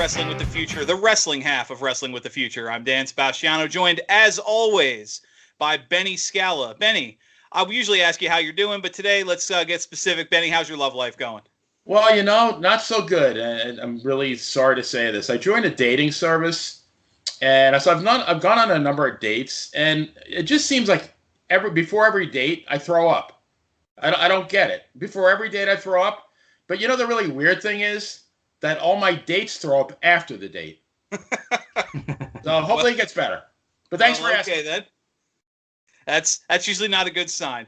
Wrestling with the Future, the wrestling half of Wrestling with the Future. I'm Dan Sebastiano, joined as always by Benny Scala. Benny, I usually ask you how you're doing, but today let's get specific. Benny, how's your love life going? Well, not so good, and I'm really sorry to say this. I joined a dating service, and so I've gone on a number of dates, and it just seems like before every date I throw up. I don't get it. Before every date I throw up, but the really weird thing is that all my dates throw up after the date. So hopefully it gets better. But thanks for asking. Okay, that's usually not a good sign.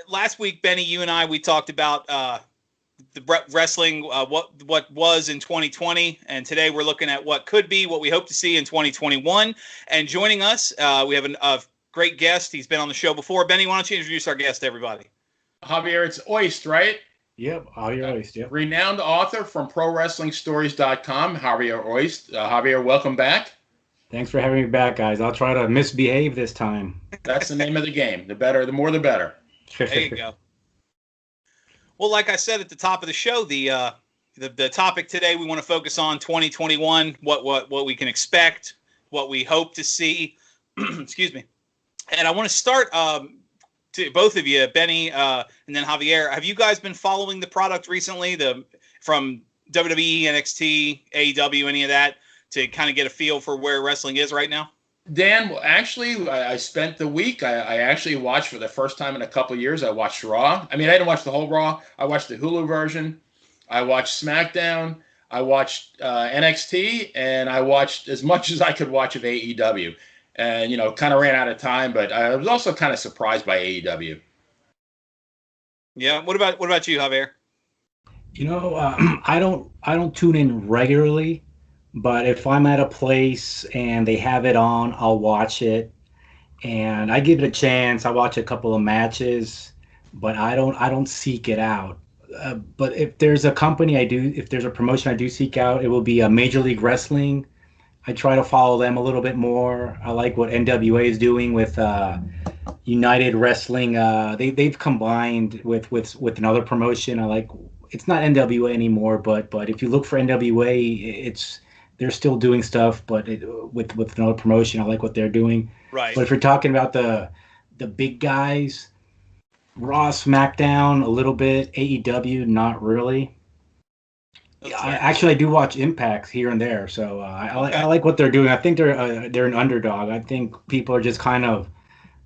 Last week, Benny, you and I, we talked about the wrestling, what was in 2020, and today we're looking at what could be, what we hope to see in 2021. And joining us, we have a great guest. He's been on the show before. Benny, why don't you introduce our guest to everybody? Javier, it's Ojst, right? Yep, Javier Ojst, yep. Renowned author from ProWrestlingStories.com, Javier Ojst. Javier, welcome back. Thanks for having me back, guys. I'll try to misbehave this time. That's the name of the game. The more the better. There you go. Well, like I said at the top of the show, the topic today, we want to focus on 2021, what we can expect, what we hope to see. Excuse me. And I want to start to both of you, Benny and then Javier. Have you guys been following the product recently, from WWE, NXT, AEW, any of that, to kind of get a feel for where wrestling is right now? Dan, actually, I spent the week. I actually watched for the first time in a couple of years. I watched Raw. I mean, I didn't watch the whole Raw. I watched the Hulu version. I watched SmackDown. I watched NXT, and I watched as much as I could watch of AEW. And kind of ran out of time, but I was also kind of surprised by AEW. Yeah. What about you, Javier? I don't tune in regularly, but if I'm at a place and they have it on, I'll watch it, and I give it a chance. I watch a couple of matches, but I don't seek it out. But if there's a company if there's a promotion I do seek out, it will be a Major League Wrestling. I try to follow them a little bit more. I like what NWA is doing with United Wrestling. They've combined with another promotion. It's not NWA anymore, but if you look for NWA, they're still doing stuff, but with another promotion. I like what they're doing. Right. But if you're talking about the big guys, Raw, SmackDown, a little bit, AEW, not really. I do watch Impact here and there, so I like what they're doing. I think they're an underdog. I think people are just kind of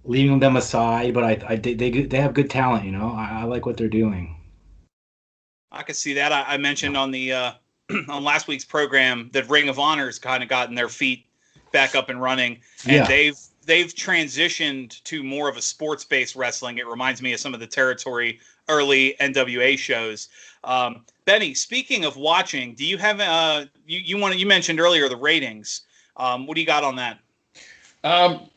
leaving them aside, but they have good talent. I like what they're doing. I could see that. I mentioned on the on last week's program that Ring of Honor's kind of gotten their feet back up and running, and they've transitioned to more of a sports-based wrestling. It reminds me of some of the territory early NWA shows. Benny, speaking of watching, do you have you mentioned earlier the ratings? What do you got on that?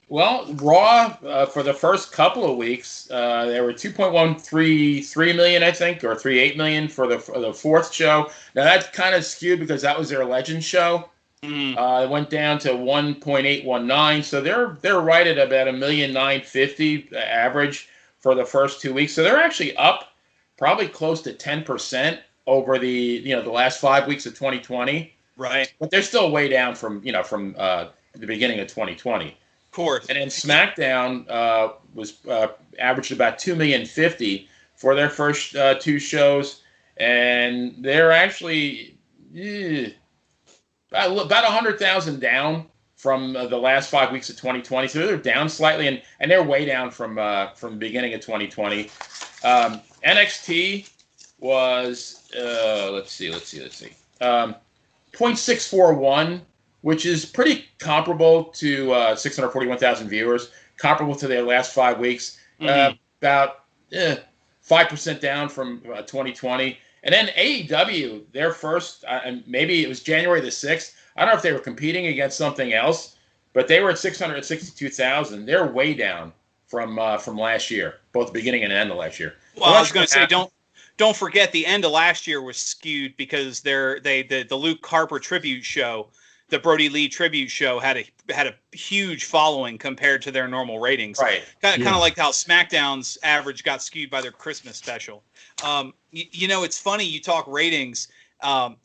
Well, Raw for the first couple of weeks, there were 2.133 million, I think, or 3.8 million for the fourth show. Now that's kind of skewed because that was their Legend show. It went down to 1.819, so they're right at about 1,950,000 average for the first 2 weeks. So they're actually up probably close to 10% over the last 5 weeks of 2020. Right. But they're still way down from the beginning of 2020. Of course. And then SmackDown was averaged about 2,050,000 for their first two shows, and they're actually about 100,000 down from the last 5 weeks of 2020. So they're down slightly, and they're way down from the beginning of 2020. NXT was let's see, 0.641, which is pretty comparable to 641,000 viewers, comparable to their last 5 weeks. About 5% down from 2020. And then AEW, their first, maybe it was January the 6th. I don't know if they were competing against something else, but they were at 662,000. They're way down from last year, both the beginning and end of last year. Well, I was going to say, don't forget the end of last year was skewed because the Luke Harper tribute show, the Brody Lee tribute show, had a huge following compared to their normal ratings. Right. Kind of like how SmackDown's average got skewed by their Christmas special. It's funny you talk ratings. I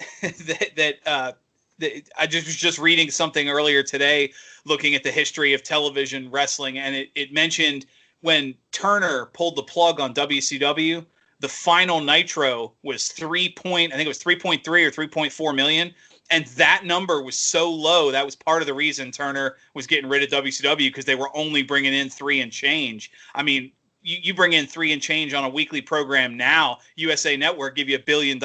just was just reading something earlier today, looking at the history of television wrestling, and it mentioned when Turner pulled the plug on WCW, the final Nitro was I think it was 3.3 or 3.4 million. And that number was so low. That was part of the reason Turner was getting rid of WCW, because they were only bringing in 3 and change. I mean, you bring in 3 and change on a weekly program now, USA Network give you $1 billion.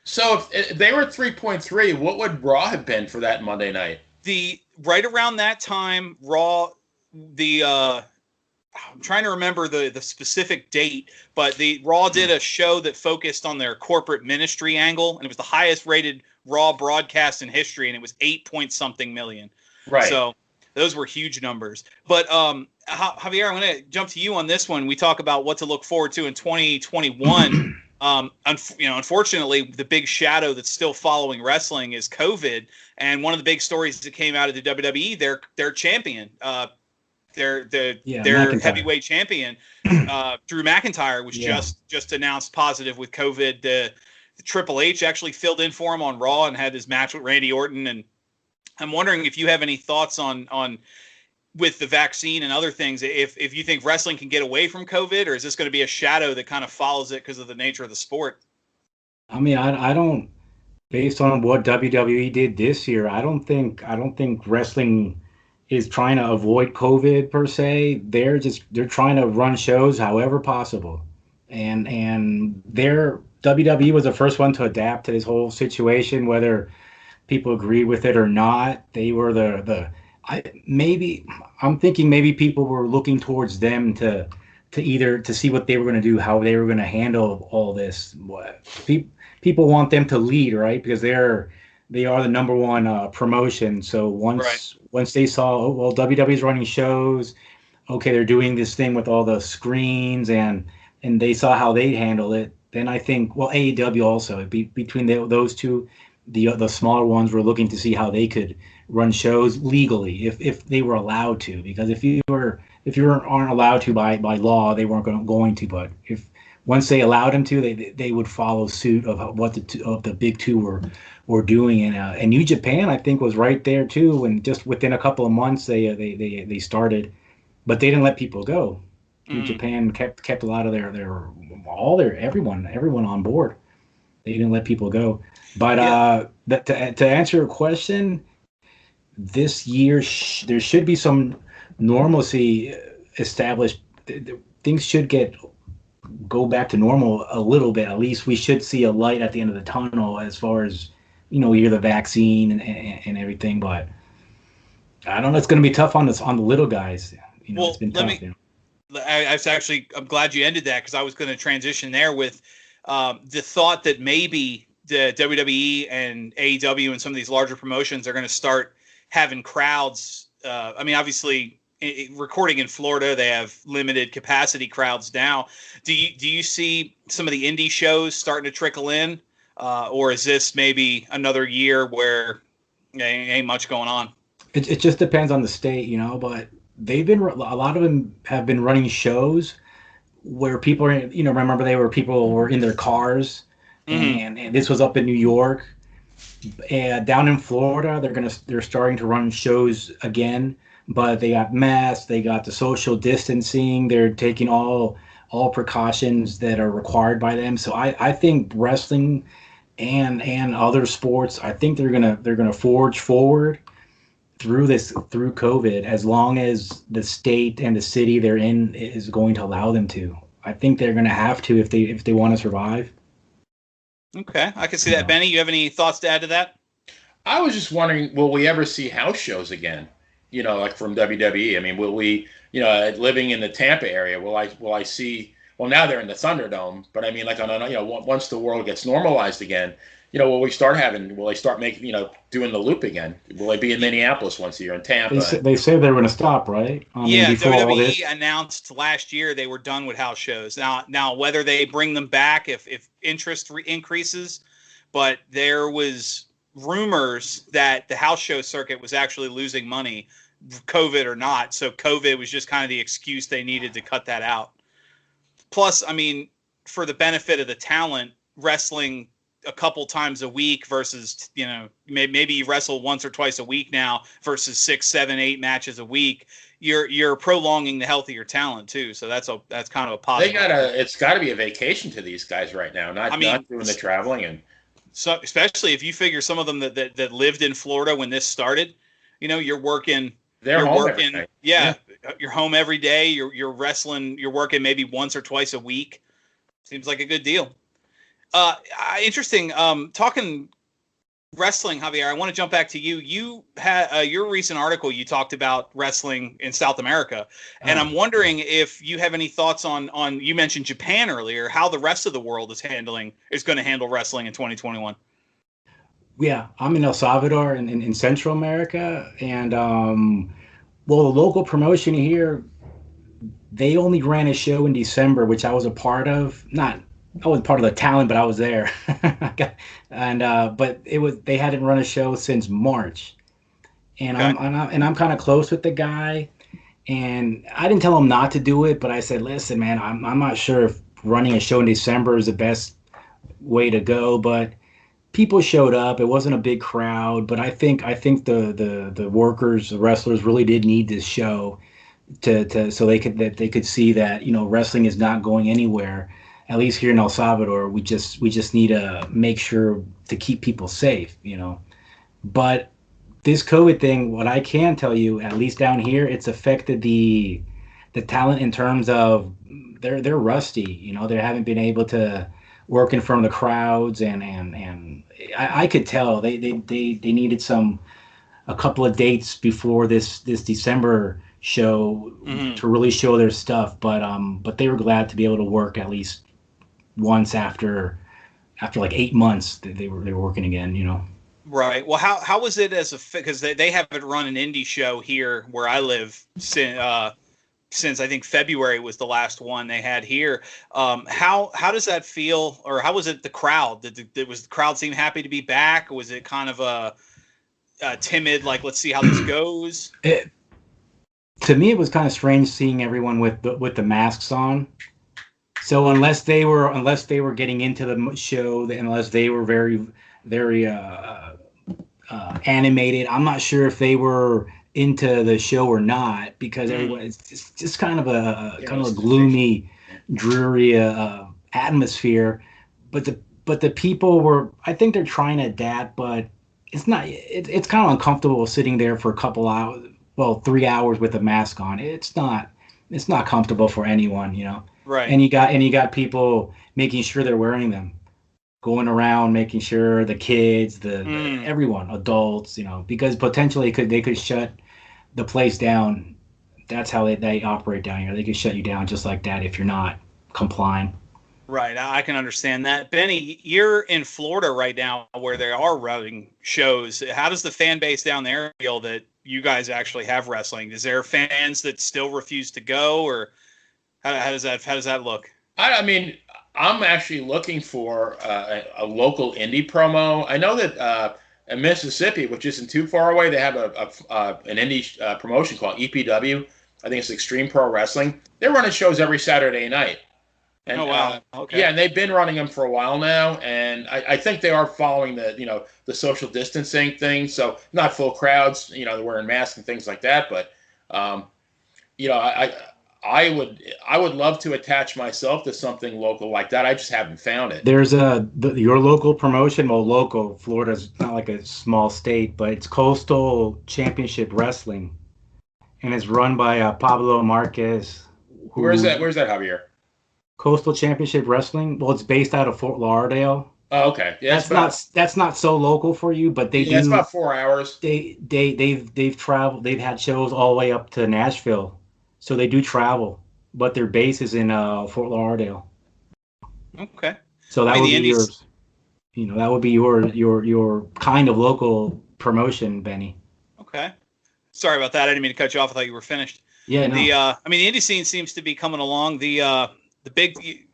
So if they were 3.3, what would Raw have been for that Monday night? Right around that time, Raw, I'm trying to remember the specific date, but the Raw did a show that focused on their corporate ministry angle, and it was the highest rated Raw broadcast in history, and it was 8-point-something million. Right. So those were huge numbers. But Javier, I'm going to jump to you on this one. We talk about what to look forward to in 2021. Unfortunately, the big shadow that's still following wrestling is COVID, and one of the big stories that came out of the WWE, their champion. Their heavyweight champion, Drew McIntyre, was just announced positive with COVID. The Triple H actually filled in for him on Raw and had his match with Randy Orton. And I'm wondering if you have any thoughts on with the vaccine and other things, if you think wrestling can get away from COVID, or is this going to be a shadow that kind of follows it because of the nature of the sport? I mean, I don't, based on what WWE did this year, I don't think wrestling is trying to avoid COVID per se. They're trying to run shows however possible. And WWE was the first one to adapt to this whole situation, whether people agree with it or not. They were I'm thinking maybe people were looking towards them to see what they were going to do, how they were going to handle all this. People want them to lead, right? Because they are the number one promotion. So once they saw, WWE's running shows, okay, they're doing this thing with all the screens, and they saw how they handle it. Then I think, AEW also, between those two, the smaller ones were looking to see how they could run shows legally, if they were allowed to. Because if you aren't allowed to by law, they weren't going to. But once they allowed them to, they would follow suit of what the big two were doing. And New Japan, I think, was right there too. And just within a couple of months, they started, but they didn't let people go. New Japan kept a lot of everyone on board. They didn't let people go. But to answer your question, this year there should be some normalcy established. Things should go back to normal a little bit. At least we should see a light at the end of the tunnel as far as, you're the vaccine and everything. But I don't know. It's going to be tough on the little guys. It's been tough. I'm glad you ended that, because I was going to transition there with the thought that maybe the WWE and AEW and some of these larger promotions are going to start having crowds. Obviously, recording in Florida, they have limited capacity crowds now. Do you see some of the indie shows starting to trickle in, or is this maybe another year where ain't much going on? It just depends on the state, but a lot of them have been running shows where people are, remember people were in their cars, and this was up in New York, and down in Florida, they're starting to run shows again, but they got masks, they got the social distancing, they're taking all precautions that are required by them. So I think wrestling and other sports, I think they're gonna forge forward through COVID, as long as the state and the city they're in is going to allow them to. I think they're going to have to if they want to survive. Okay, I can see that. Benny, you have any thoughts to add to that? I was just wondering, will we ever see house shows again? Like from WWE. I mean, will we? Living in the Tampa area, will I see? Well, now they're in the Thunderdome, but I mean, like once the world gets normalized again, will they start making, doing the loop again? Will they be in Minneapolis once a year, in Tampa? They say they're going to stop, right? WWE announced last year they were done with house shows. Now whether they bring them back if interest increases, but there was rumors that the house show circuit was actually losing money, COVID or not. So COVID was just kind of the excuse they needed to cut that out. Plus, I mean, for the benefit of the talent, wrestling a couple times a week versus, maybe you wrestle once or twice a week now versus 6, 7, 8 matches a week. You're prolonging the healthier talent too. So that's kind of a positive. It's gotta be a vacation to these guys right now, not doing the traveling. And so especially if you figure some of them that lived in Florida when this started, you're working. They're home every day. Yeah, you're home every day. You're wrestling. You're working maybe once or twice a week. Seems like a good deal. Interesting. Talking wrestling, Javier, I want to jump back to you. You had your recent article. You talked about wrestling in South America, and I'm wondering if you have any thoughts on. You mentioned Japan earlier. How the rest of the world is going to handle wrestling in 2021. Yeah, I'm in El Salvador in Central America, and the local promotion here, they only ran a show in December, which I was a part of. I wasn't part of the talent, but I was there. And but they hadn't run a show since March, and okay. I'm kind of close with the guy, and I didn't tell him not to do it, but I said, listen, man, I'm not sure if running a show in December is the best way to go, but people showed up. It wasn't a big crowd, but I think the workers, the wrestlers really did need this show so they could see that, wrestling is not going anywhere. At least here in El Salvador, we just need to make sure to keep people safe, But this COVID thing, what I can tell you, at least down here, it's affected the talent in terms of they're rusty, they haven't been able to work in front of the crowds, and I could tell they needed a couple of dates before this December show to really show their stuff, but they were glad to be able to work at least once after like 8 months they were working again, Right. Well, how was it because they haven't run an indie show here where I live since I think February was the last one they had here. How does that feel, or how was it the crowd? Was the crowd seem happy to be back? Or was it kind of a timid, like, let's see how this goes? To me, it was kind of strange seeing everyone with the masks on. So unless they were getting into the show, unless they were very, very animated, I'm not sure if they were into the show or not, because everyone, it's just kind of a gloomy, dreary atmosphere. But the people were, I think they're trying to adapt, but it's not. It's kind of uncomfortable sitting there for a couple hours, 3 hours with a mask on. It's not comfortable for anyone, Right. And you got people making sure they're wearing them, going around making sure the kids, everyone, adults, because potentially they could shut the place down. That's how they operate down here. They could shut you down just like that if you're not complying. Right. I can understand that. Benny, you're in Florida right now where they are running shows. How does the fan base down there feel that you guys actually have wrestling? Is there fans that still refuse to go, or how does that look? I mean, I'm actually looking for a local indie promo. I know that in Mississippi, which isn't too far away, they have an indie promotion called EPW. I think it's Extreme Pro Wrestling. They're running shows every Saturday night. And, oh, wow. Okay. Yeah, and they've been running them for a while now, and I think they are following the social distancing thing. So not full crowds, they're wearing masks and things like that. But I would love to attach myself to something local like that. I just haven't found it. There's your local promotion. Well, local, Florida's not like a small state, but it's Coastal Championship Wrestling, and it's run by Pablo Marquez. Where's that, Javier? Coastal Championship Wrestling. Well, it's based out of Fort Lauderdale. Oh, okay. Yeah, that's not so local for you, but they do. It's about 4 hours. They've traveled. They've had shows all the way up to Nashville, so they do travel. But their base is in Fort Lauderdale. Okay. So that would be yours. That would be your kind of local promotion, Benny. Okay. Sorry about that. I didn't mean to cut you off. I thought you were finished. Yeah. No. The indie scene seems to be coming along. The big,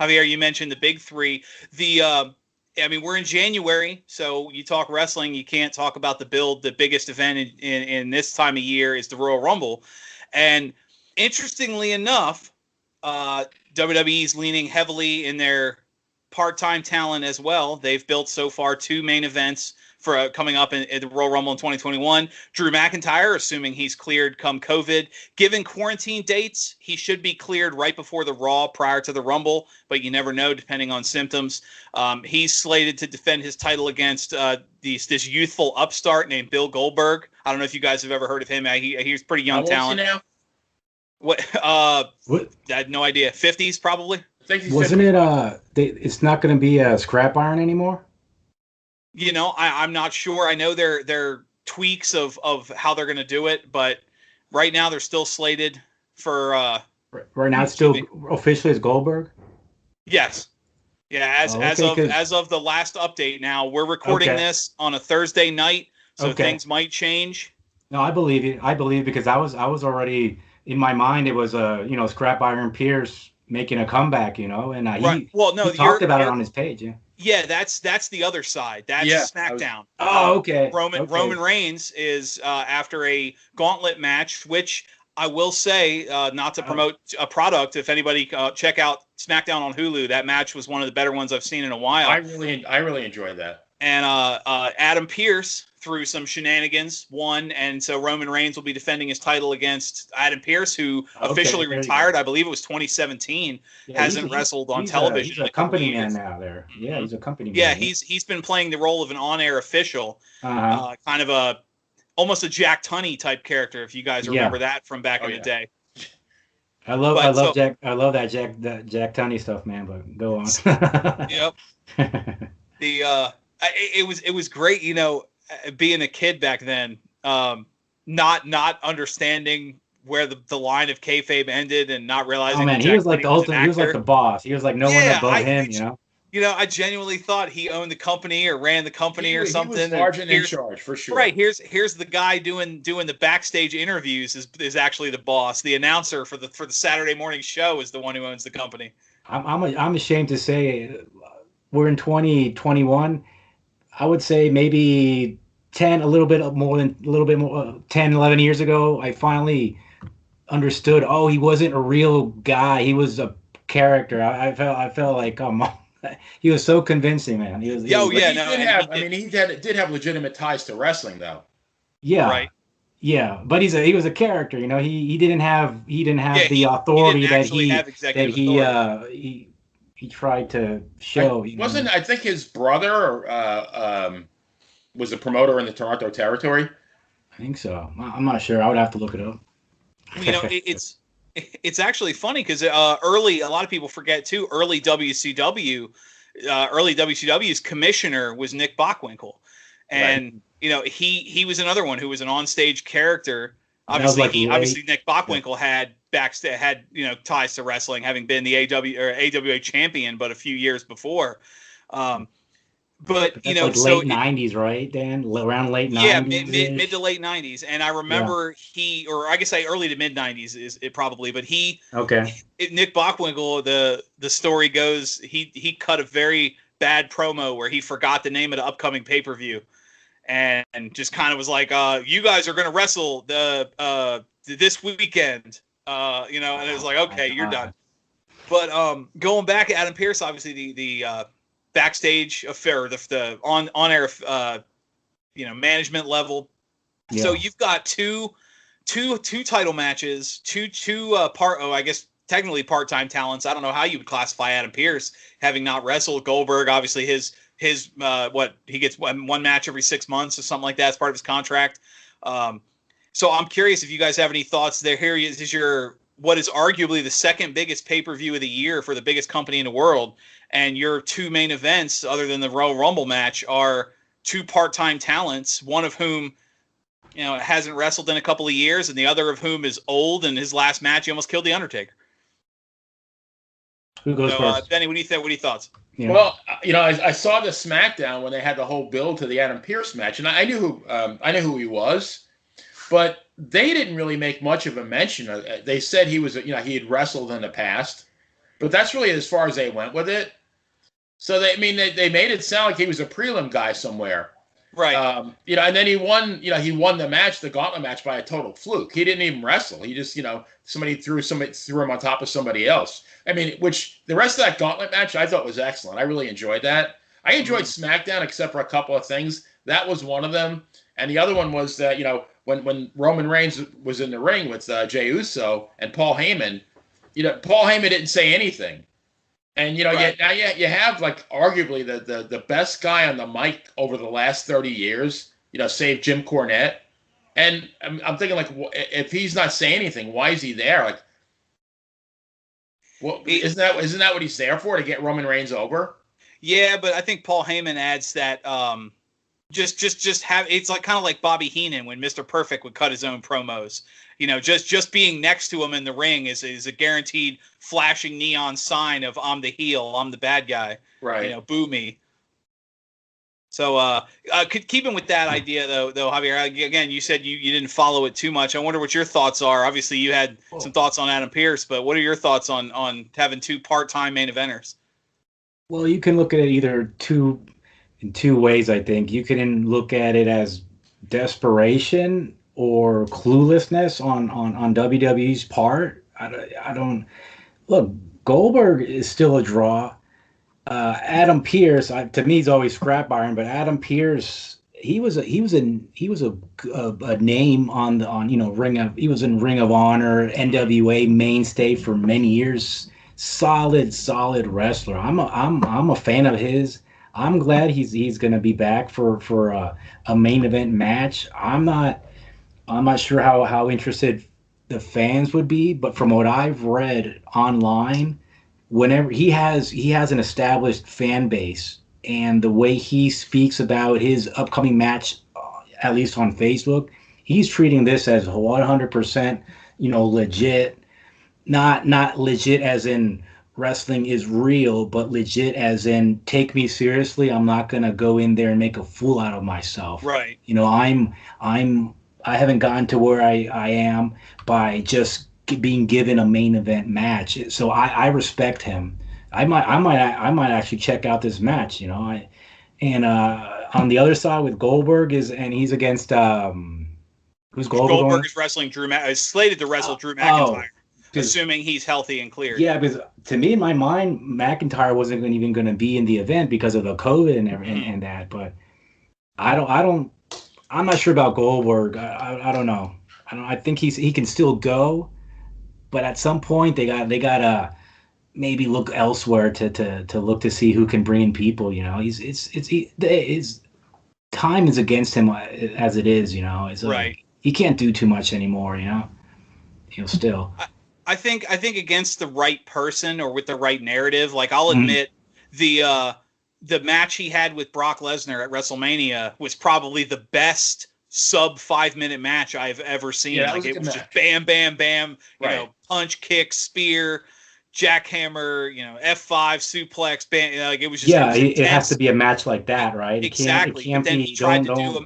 Javier, you mentioned the big three. We're in January, so you talk wrestling, you can't talk about the build. The biggest event in this time of year is the Royal Rumble. And interestingly enough, WWE's leaning heavily in their part-time talent as well. They've built so far 2 main events for coming up in the Royal Rumble in 2021. Drew McIntyre, assuming he's cleared come COVID. Given quarantine dates, he should be cleared right before the Raw prior to the Rumble, but you never know depending on symptoms. He's slated to defend his title against this youthful upstart named Bill Goldberg. I don't know if you guys have ever heard of him. He's pretty young talent. How old is he now? What? I had no idea. 50s probably. Wasn't it? It's not going to be a scrap iron anymore. You know, I'm not sure. I know they're tweaks of how they're going to do it, but right now they're still slated for. Right now, it's still officially as Goldberg. Yes. Yeah. As of the last update. Now we're recording this on a Thursday night, so things might change. No, I believe it. I believe because I was already in my mind. It was Scrap Iron Pierce making a comeback. You know, and he talked about it on his page. Yeah. Yeah, that's the other side. That's SmackDown. Roman Reigns is after a gauntlet match, which I will say, not to promote a product. If anybody check out SmackDown on Hulu, that match was one of the better ones I've seen in a while. I really enjoyed that. And Adam Pearce, through some shenanigans, won, and so Roman Reigns will be defending his title against Adam Pearce, who officially retired. I believe it was 2017. Hasn't wrestled on television. He's a company man now. There, yeah, he's a company man. Yeah, he's been playing the role of an on-air official, kind of almost a Jack Tunney type character, if you guys remember that from back in the day. I love that Jack Tunney stuff, man. But go on. Yep. It was great, you know, being a kid back then, not understanding where the line of kayfabe ended and not realizing. Oh man, he was like the ultimate. He was like the boss. He was like no one above him, you know. You know, I genuinely thought he owned the company or ran the company or something. He was large and in charge for sure. Right. Here's the guy doing the backstage interviews is actually the boss. The announcer for the Saturday morning show is the one who owns the company. I'm ashamed to say we're in 2021. I would say maybe 10, a little bit more, 10, 11 years ago, I finally understood. Oh, he wasn't a real guy. He was a character. I felt like, he was so convincing, man. He did have legitimate ties to wrestling, though. Yeah. Right. Yeah, but he was a character. You know, he didn't have the authority he tried to show. I think his brother was a promoter in the Toronto territory? I think so. I'm not sure. I would have to look it up. You know, it's actually funny because early, a lot of people forget too, early WCW's commissioner was Nick Bockwinkel. And, you know, he was another one who was an onstage character. Obviously, Nick Bockwinkel had ties to wrestling, having been the AWA champion, but a few years before. But you know, like late 90s, right, Dan? Around late 90s. Yeah, mid to late 90s. And I remember early to mid 90s is it probably, but Nick Bockwinkel, the story goes, he cut a very bad promo where he forgot the name of the upcoming pay-per-view. And just kind of was like, you guys are going to wrestle this weekend, you know, and it was like, okay, you're done. But going back, Adam Pearce, obviously the backstage affair, the on-air, management level. Yeah. So you've got two title matches, technically part-time talents. I don't know how you would classify Adam Pearce, having not wrestled. Goldberg, obviously he gets one match every 6 months or something like that as part of his contract. So I'm curious if you guys have any thoughts there. Here is what is arguably the second biggest pay-per-view of the year for the biggest company in the world. And your two main events, other than the Royal Rumble match, are two part-time talents, one of whom, you know, hasn't wrestled in a couple of years, and the other of whom is old, and his last match, he almost killed The Undertaker. Who goes first? Benny, what do you think? What are your thoughts? Yeah. Well, you know, I saw the SmackDown when they had the whole build to the Adam Pearce match, and I knew who he was, but they didn't really make much of a mention. They said he was, he had wrestled in the past, but that's really as far as they went with it. So they made it sound like he was a prelim guy somewhere. Right. And then he won. He won the match, the gauntlet match, by a total fluke. He didn't even wrestle. He just, somebody threw him on top of somebody else. I mean, which the rest of that gauntlet match I thought was excellent. I really enjoyed that. I enjoyed SmackDown except for a couple of things. That was one of them, and the other one was that when Roman Reigns was in the ring with Jey Uso and Paul Heyman, Paul Heyman didn't say anything. And Right. now you have like arguably the best guy on the mic over the last 30 years, save Jim Cornette. And I'm thinking, like, if he's not saying anything, why is he there? Like, well, isn't that what he's there for, to get Roman Reigns over? Yeah, but I think Paul Heyman adds that just have, it's like kind of like Bobby Heenan when Mr. Perfect would cut his own promos. Just being next to him in the ring is a guaranteed flashing neon sign of I'm the heel, I'm the bad guy. Right. Boo me. So keeping with that idea though, Javier, again, you said you didn't follow it too much. I wonder what your thoughts are. Obviously, you had some thoughts on Adam Pearce, but what are your thoughts on having two part-time main eventers? Well, you can look at it in two ways, I think. You can look at it as desperation or cluelessness on WWE's part. I don't look. Goldberg is still a draw. Adam Pearce, to me, he's always scrap iron, but Adam Pearce, he was a name he was in Ring of Honor, NWA mainstay for many years. Solid wrestler. I'm a fan of his. I'm glad he's going to be back for a main event match. I'm not sure how interested the fans would be, but from what I've read online, whenever he has an established fan base, and the way he speaks about his upcoming match, at least on Facebook, he's treating this as 100%, legit. Not legit as in wrestling is real, but legit as in take me seriously. I'm not gonna go in there and make a fool out of myself. Right. I haven't gotten to where I am by just being given a main event match. So I respect him. I might actually check out this match. On the other side with Goldberg he's against who's Goldberg is wrestling is slated to wrestle Drew McIntyre. Assuming he's healthy and cleared. Yeah, because to me, in my mind, McIntyre wasn't even going to be in the event because of the COVID and everything and that. But I'm not sure about Goldberg. I don't know. I think he can still go, but at some point they gotta maybe look elsewhere to look to see who can bring in people. His time is against him as it is. It's right. Like, he can't do too much anymore. Still. I think against the right person or with the right narrative, like I'll admit the match he had with Brock Lesnar at WrestleMania was probably the best sub 5-minute match I've ever seen. Yeah, like it was just bam, bam, bam, punch, kick, spear, jackhammer, F5 suplex, bam. Like it was just it has to be a match like that, right? Exactly. It can't then be, he tried to do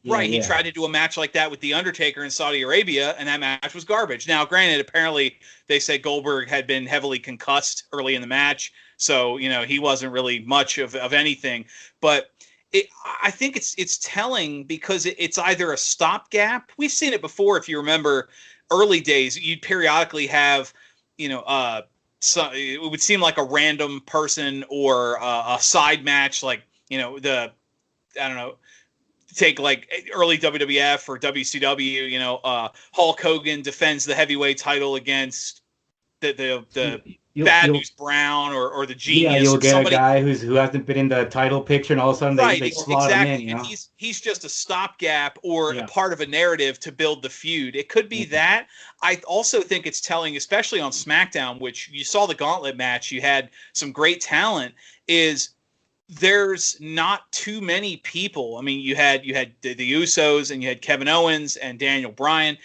he tried to do a match like that with The Undertaker in Saudi Arabia, and that match was garbage. Now, granted, apparently they say Goldberg had been heavily concussed early in the match, so he wasn't really much of anything. But I think it's telling because it's either a stopgap. We've seen it before. If you remember, early days, you'd periodically have so it would seem like a random person or a side match, like I don't know. Take like early WWF or WCW, Hulk Hogan defends the heavyweight title against the Bad News Brown or the Genius. Yeah, you'll get a guy who hasn't been in the title picture, and all of a sudden they slot him in. And he's just a stopgap or a part of a narrative to build the feud. It could be that. I also think it's telling, especially on SmackDown, which you saw the Gauntlet match. You had some great talent. There's not too many people. I mean, you had the Usos and you had Kevin Owens and Daniel Bryan.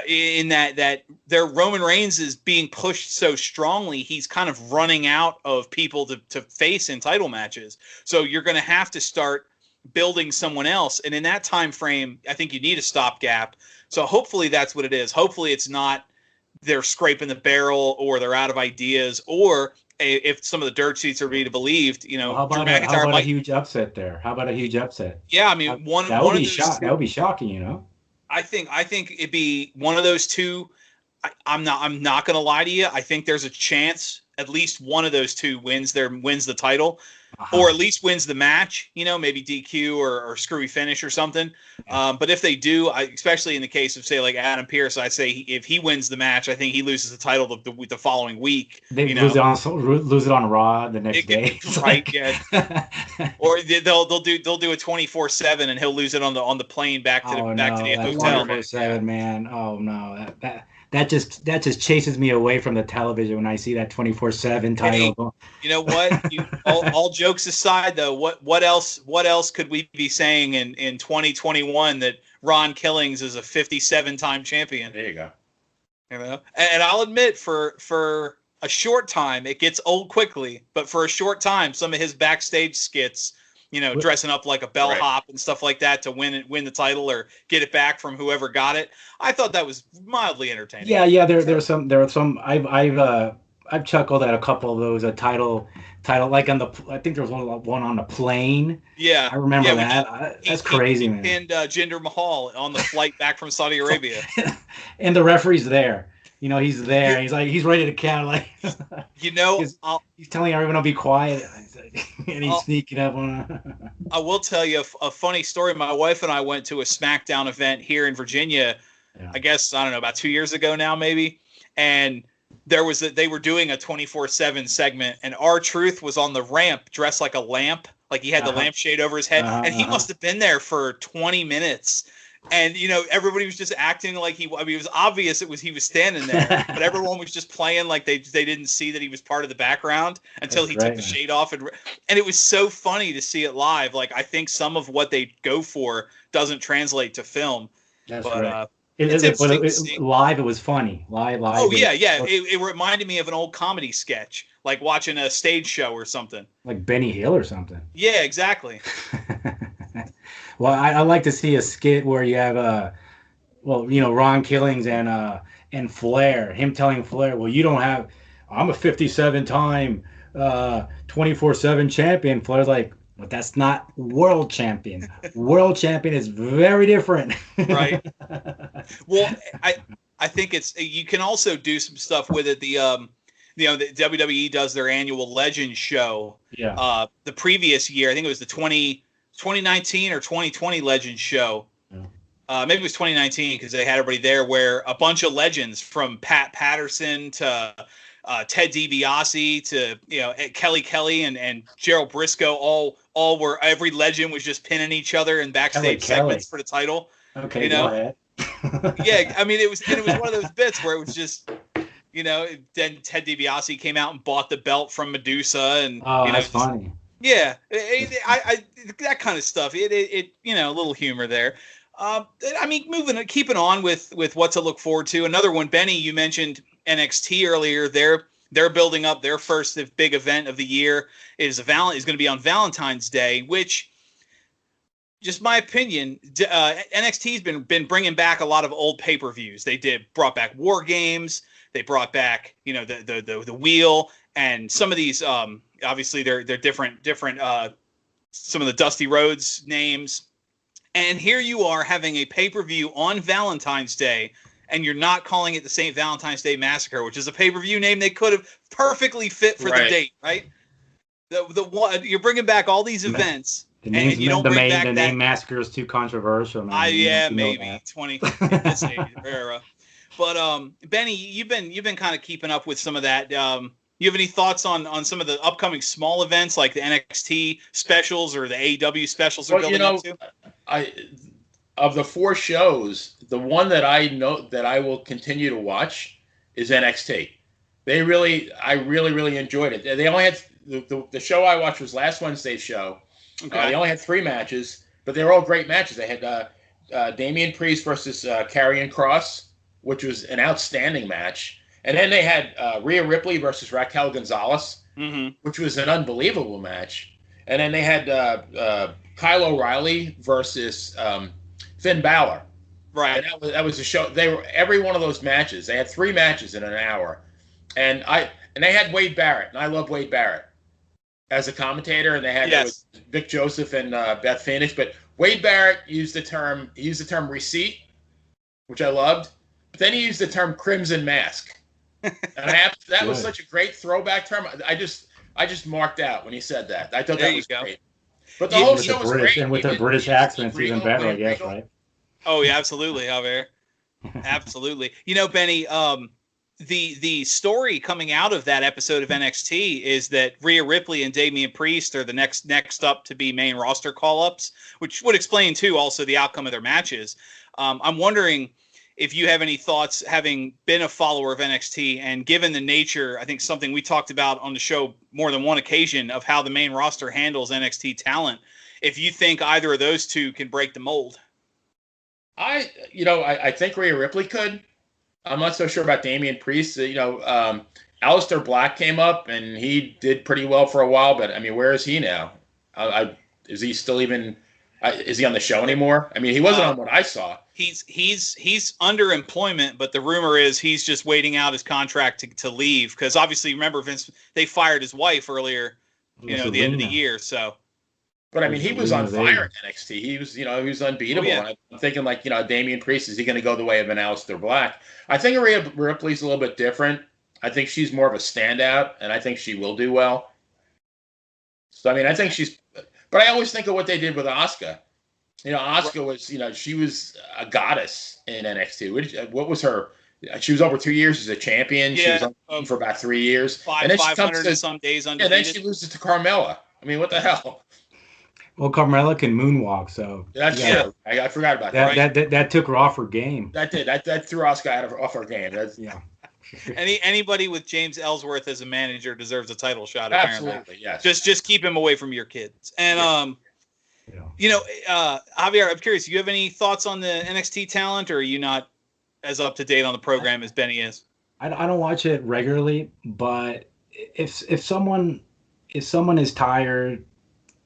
In that their Roman Reigns is being pushed so strongly, he's kind of running out of people to face in title matches. So you're going to have to start building someone else. And in that time frame, I think you need a stopgap. So hopefully that's what it is. Hopefully it's not they're scraping the barrel or they're out of ideas, or if some of the dirt sheets are to be believed, Well, how Drew about McIntyre a might. huge upset there? How about a huge upset? Yeah, I mean, one That would of be those two. That would be shocking. I think it'd be one of those two. I'm not going to lie to you. I think there's a chance at least one of those two wins the title, or at least wins the match. Maybe DQ or screwy finish or something. But if they do, especially in the case of say like Adam Pearce, I say if he wins the match, I think he loses the title the following week. They lose it on Raw the next day, right? Yeah. Or they'll do a 24/7 and he'll lose it on the plane back to the hotel. 24/7, man. Oh no, that just chases me away from the television when I see that 24/7 title. Hey, you know what? All jokes aside, though, what else could we be saying in 2021 that Ron Killings is a 57-time champion? There you go. And I'll admit, for a short time, it gets old quickly. But for a short time, some of his backstage skits, dressing up like a bellhop and stuff like that to win the title or get it back from whoever got it, I thought that was mildly entertaining. Yeah. There are some. I've chuckled at a couple of those title like I think there was one on the plane. Yeah, I remember that. That's crazy, man. And Jinder Mahal on the flight back from Saudi Arabia. And the referee's there. He's there. He's ready to count. Like, he's telling everyone to be quiet, and he's sneaking up on. I will tell you a funny story. My wife and I went to a SmackDown event here in Virginia. Yeah. I guess I don't know, about 2 years ago now, maybe. And they were doing a 24/7 segment, and R-Truth was on the ramp dressed like a lamp, like he had the lampshade over his head, and he must have been there for 20 minutes. And everybody was just acting like it was obvious he was standing there, but everyone was just playing like they didn't see that he was part of the background until he took the shade off, and it was so funny to see it live. Like, I think some of what they go for doesn't translate to film. That's right. Live, it was funny. Live. Oh yeah. It reminded me of an old comedy sketch, like watching a stage show or something. Like Benny Hill or something. Yeah, exactly. Well, I like to see a skit where you have Ron Killings and Flair. Him telling Flair, "Well, you don't have. I'm a 57-time 24/7 champion." Flair's like, "But that's not world champion. World champion is very different." Right. Well, I think you can also do some stuff with it. The WWE does their annual Legends show. Yeah. The previous year, I think it was the 2019 or 2020 Legends show. Yeah. Maybe it was 2019 because they had everybody there, where a bunch of legends from Pat Patterson to Ted DiBiase to Kelly and Gerald Briscoe all were, every legend was just pinning each other in backstage segments for the title. Okay, go ahead. Yeah, I mean it was one of those bits where it was just then Ted DiBiase came out and bought the belt from Medusa, and that's funny. Yeah, I that kind of stuff. It a little humor there. I mean, keeping on with what to look forward to. Another one, Benny, you mentioned NXT earlier. They're building up their first big event of the year. Is going to be on Valentine's Day, which, just my opinion, NXT's been bringing back a lot of old pay-per-views. They brought back War Games. They brought back the Wheel, and some of these obviously they're different some of the Dusty Rhodes names. And here you are having a pay-per-view on Valentine's Day, and you're not calling it the St. Valentine's Day Massacre, which is a pay-per-view name they could have perfectly fit for the date, right? You're bringing back all these events, and you don't bring back that. The name Massacre is too controversial. Maybe 20 in this era. But Benny, you've been kind of keeping up with some of that. You have any thoughts on some of the upcoming small events like the NXT specials or the AEW specials they're building up to? Of the 4 shows, the one that I know that I will continue to watch is NXT. I really enjoyed it. They only had the show I watched was last Wednesday's show. Okay. They only had 3 matches, but they were all great matches. They had Damian Priest versus Karrion Kross, which was an outstanding match. And then they had Rhea Ripley versus Raquel Gonzalez, which was an unbelievable match. And then they had Kyle O'Reilly versus Finn Balor. Right. And that was a show. They were every one of those matches. They had 3 matches in an hour. And And they had Wade Barrett, and I love Wade Barrett as a commentator, and they had Vic Joseph and Beth Phoenix. But Wade Barrett used the term receipt, which I loved. But then he used the term crimson mask, and that was such a great throwback term. I just marked out when he said that. I thought that was great. But the whole show was great, and with the British accents, even better, I guess, right? Oh yeah, absolutely, Javier. Absolutely. You know, Benny, the story coming out of that episode of NXT is that Rhea Ripley and Damian Priest are the next up to be main roster call-ups, which would explain too also the outcome of their matches. I'm wondering if you have any thoughts, having been a follower of NXT and given the nature, I think something we talked about on the show more than one occasion, of how the main roster handles NXT talent, if you think either of those two can break the mold. I think Rhea Ripley could. I'm not so sure about Damian Priest. Aleister Black came up and he did pretty well for a while, but I mean, where is he now? Is he still even? Is he on the show anymore? I mean, he wasn't on what I saw. He's under employment, but the rumor is he's just waiting out his contract to leave, because obviously, remember, Vince, they fired his wife earlier, the end of the year. So, but I mean, he was on fire at NXT. He was unbeatable. Oh, yeah. And I'm thinking Damian Priest, is he going to go the way of an Aleister Black? I think Rhea Ripley's a little bit different. I think she's more of a standout, and I think she will do well. So I mean, I think she's. But I always think of what they did with Asuka. Asuka was, she was a goddess in NXT. What was her? She was over 2 years as a champion. Yeah, she was on for about 3 years. 500 and some days undefeated. And then she loses to Carmella. I mean, what the hell? Well, Carmella can moonwalk, so that's true. I forgot about that. That took her off her game. That did. That threw Asuka off her game. Anybody with James Ellsworth as a manager deserves a title shot. Absolutely, apparently. yes. Just keep him away from your kids. And Javier, I'm curious. Do you have any thoughts on the NXT talent, or are you not as up to date on the program as Benny is? I don't watch it regularly, but if someone is tired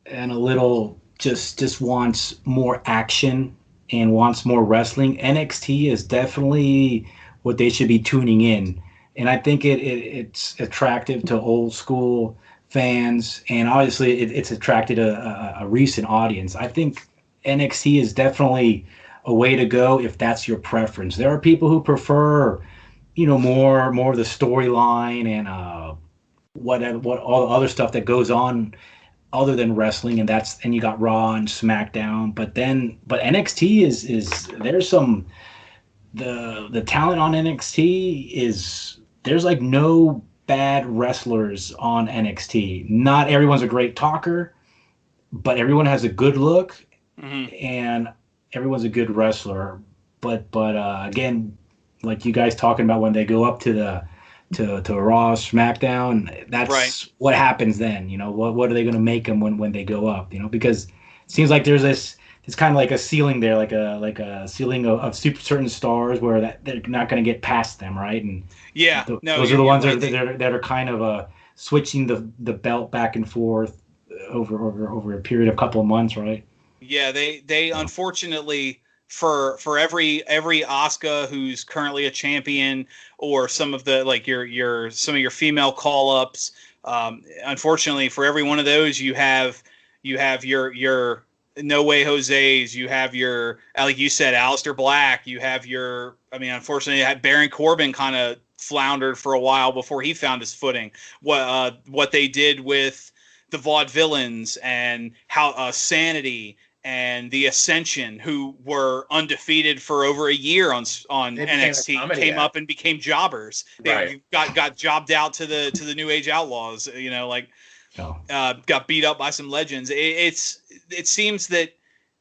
and a little just wants more action and wants more wrestling, NXT is definitely what they should be tuning in. And I think it's attractive to old school fans, and obviously it's attracted a recent audience. I think NXT is definitely a way to go if that's your preference. There are people who prefer, more of the storyline and what all the other stuff that goes on other than wrestling, and you got Raw and SmackDown. But NXT is there's some the talent on NXT is, there's like no bad wrestlers on NXT. Not everyone's a great talker, but everyone has a good look, and everyone's a good wrestler. But again, like you guys talking about, when they go up to Raw, SmackDown, that's what happens then. What are they going to make them when they go up? Because it seems like there's this. It's kind of like a ceiling there, like a ceiling of certain stars where that they're not going to get past them, right? And those are the ones that are kind of switching the belt back and forth over a period of a couple of months, right? Yeah, they unfortunately, for every Asuka who's currently a champion, or some of the some of your female call ups, unfortunately for every one of those you have your No Way Jose's, you have your, like you said, Aleister Black, you have unfortunately, Baron Corbin kind of floundered for a while before he found his footing. What they did with the Vaudevillains and how Sanity and the Ascension, who were undefeated for over a year on NXT, came up and became jobbers. They got jobbed out to the New Age Outlaws. Got beat up by some legends. It seems that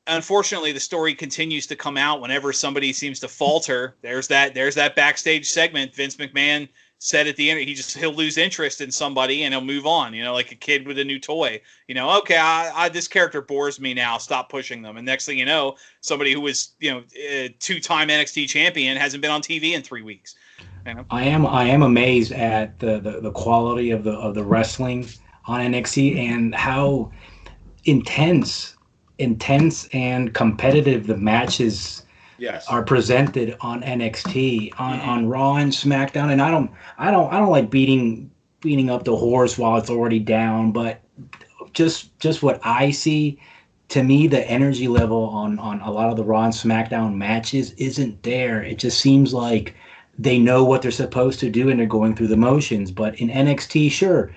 unfortunately the story continues to come out whenever somebody seems to falter. There's that backstage segment. Vince McMahon said at the end, he'll lose interest in somebody and he'll move on. Like a kid with a new toy. Okay, this character bores me now. Stop pushing them. And next thing you know, somebody who was a two-time NXT champion hasn't been on TV in 3 weeks. I am amazed at the quality of the wrestling on NXT and how intense and competitive the matches are presented on NXT on Raw and SmackDown. And I don't like beating speeding up the horse while it's already down. But just what I see, to me, the energy level on a lot of the Raw and SmackDown matches isn't there. It just seems like they know what they're supposed to do and they're going through the motions. But in NXT, sure,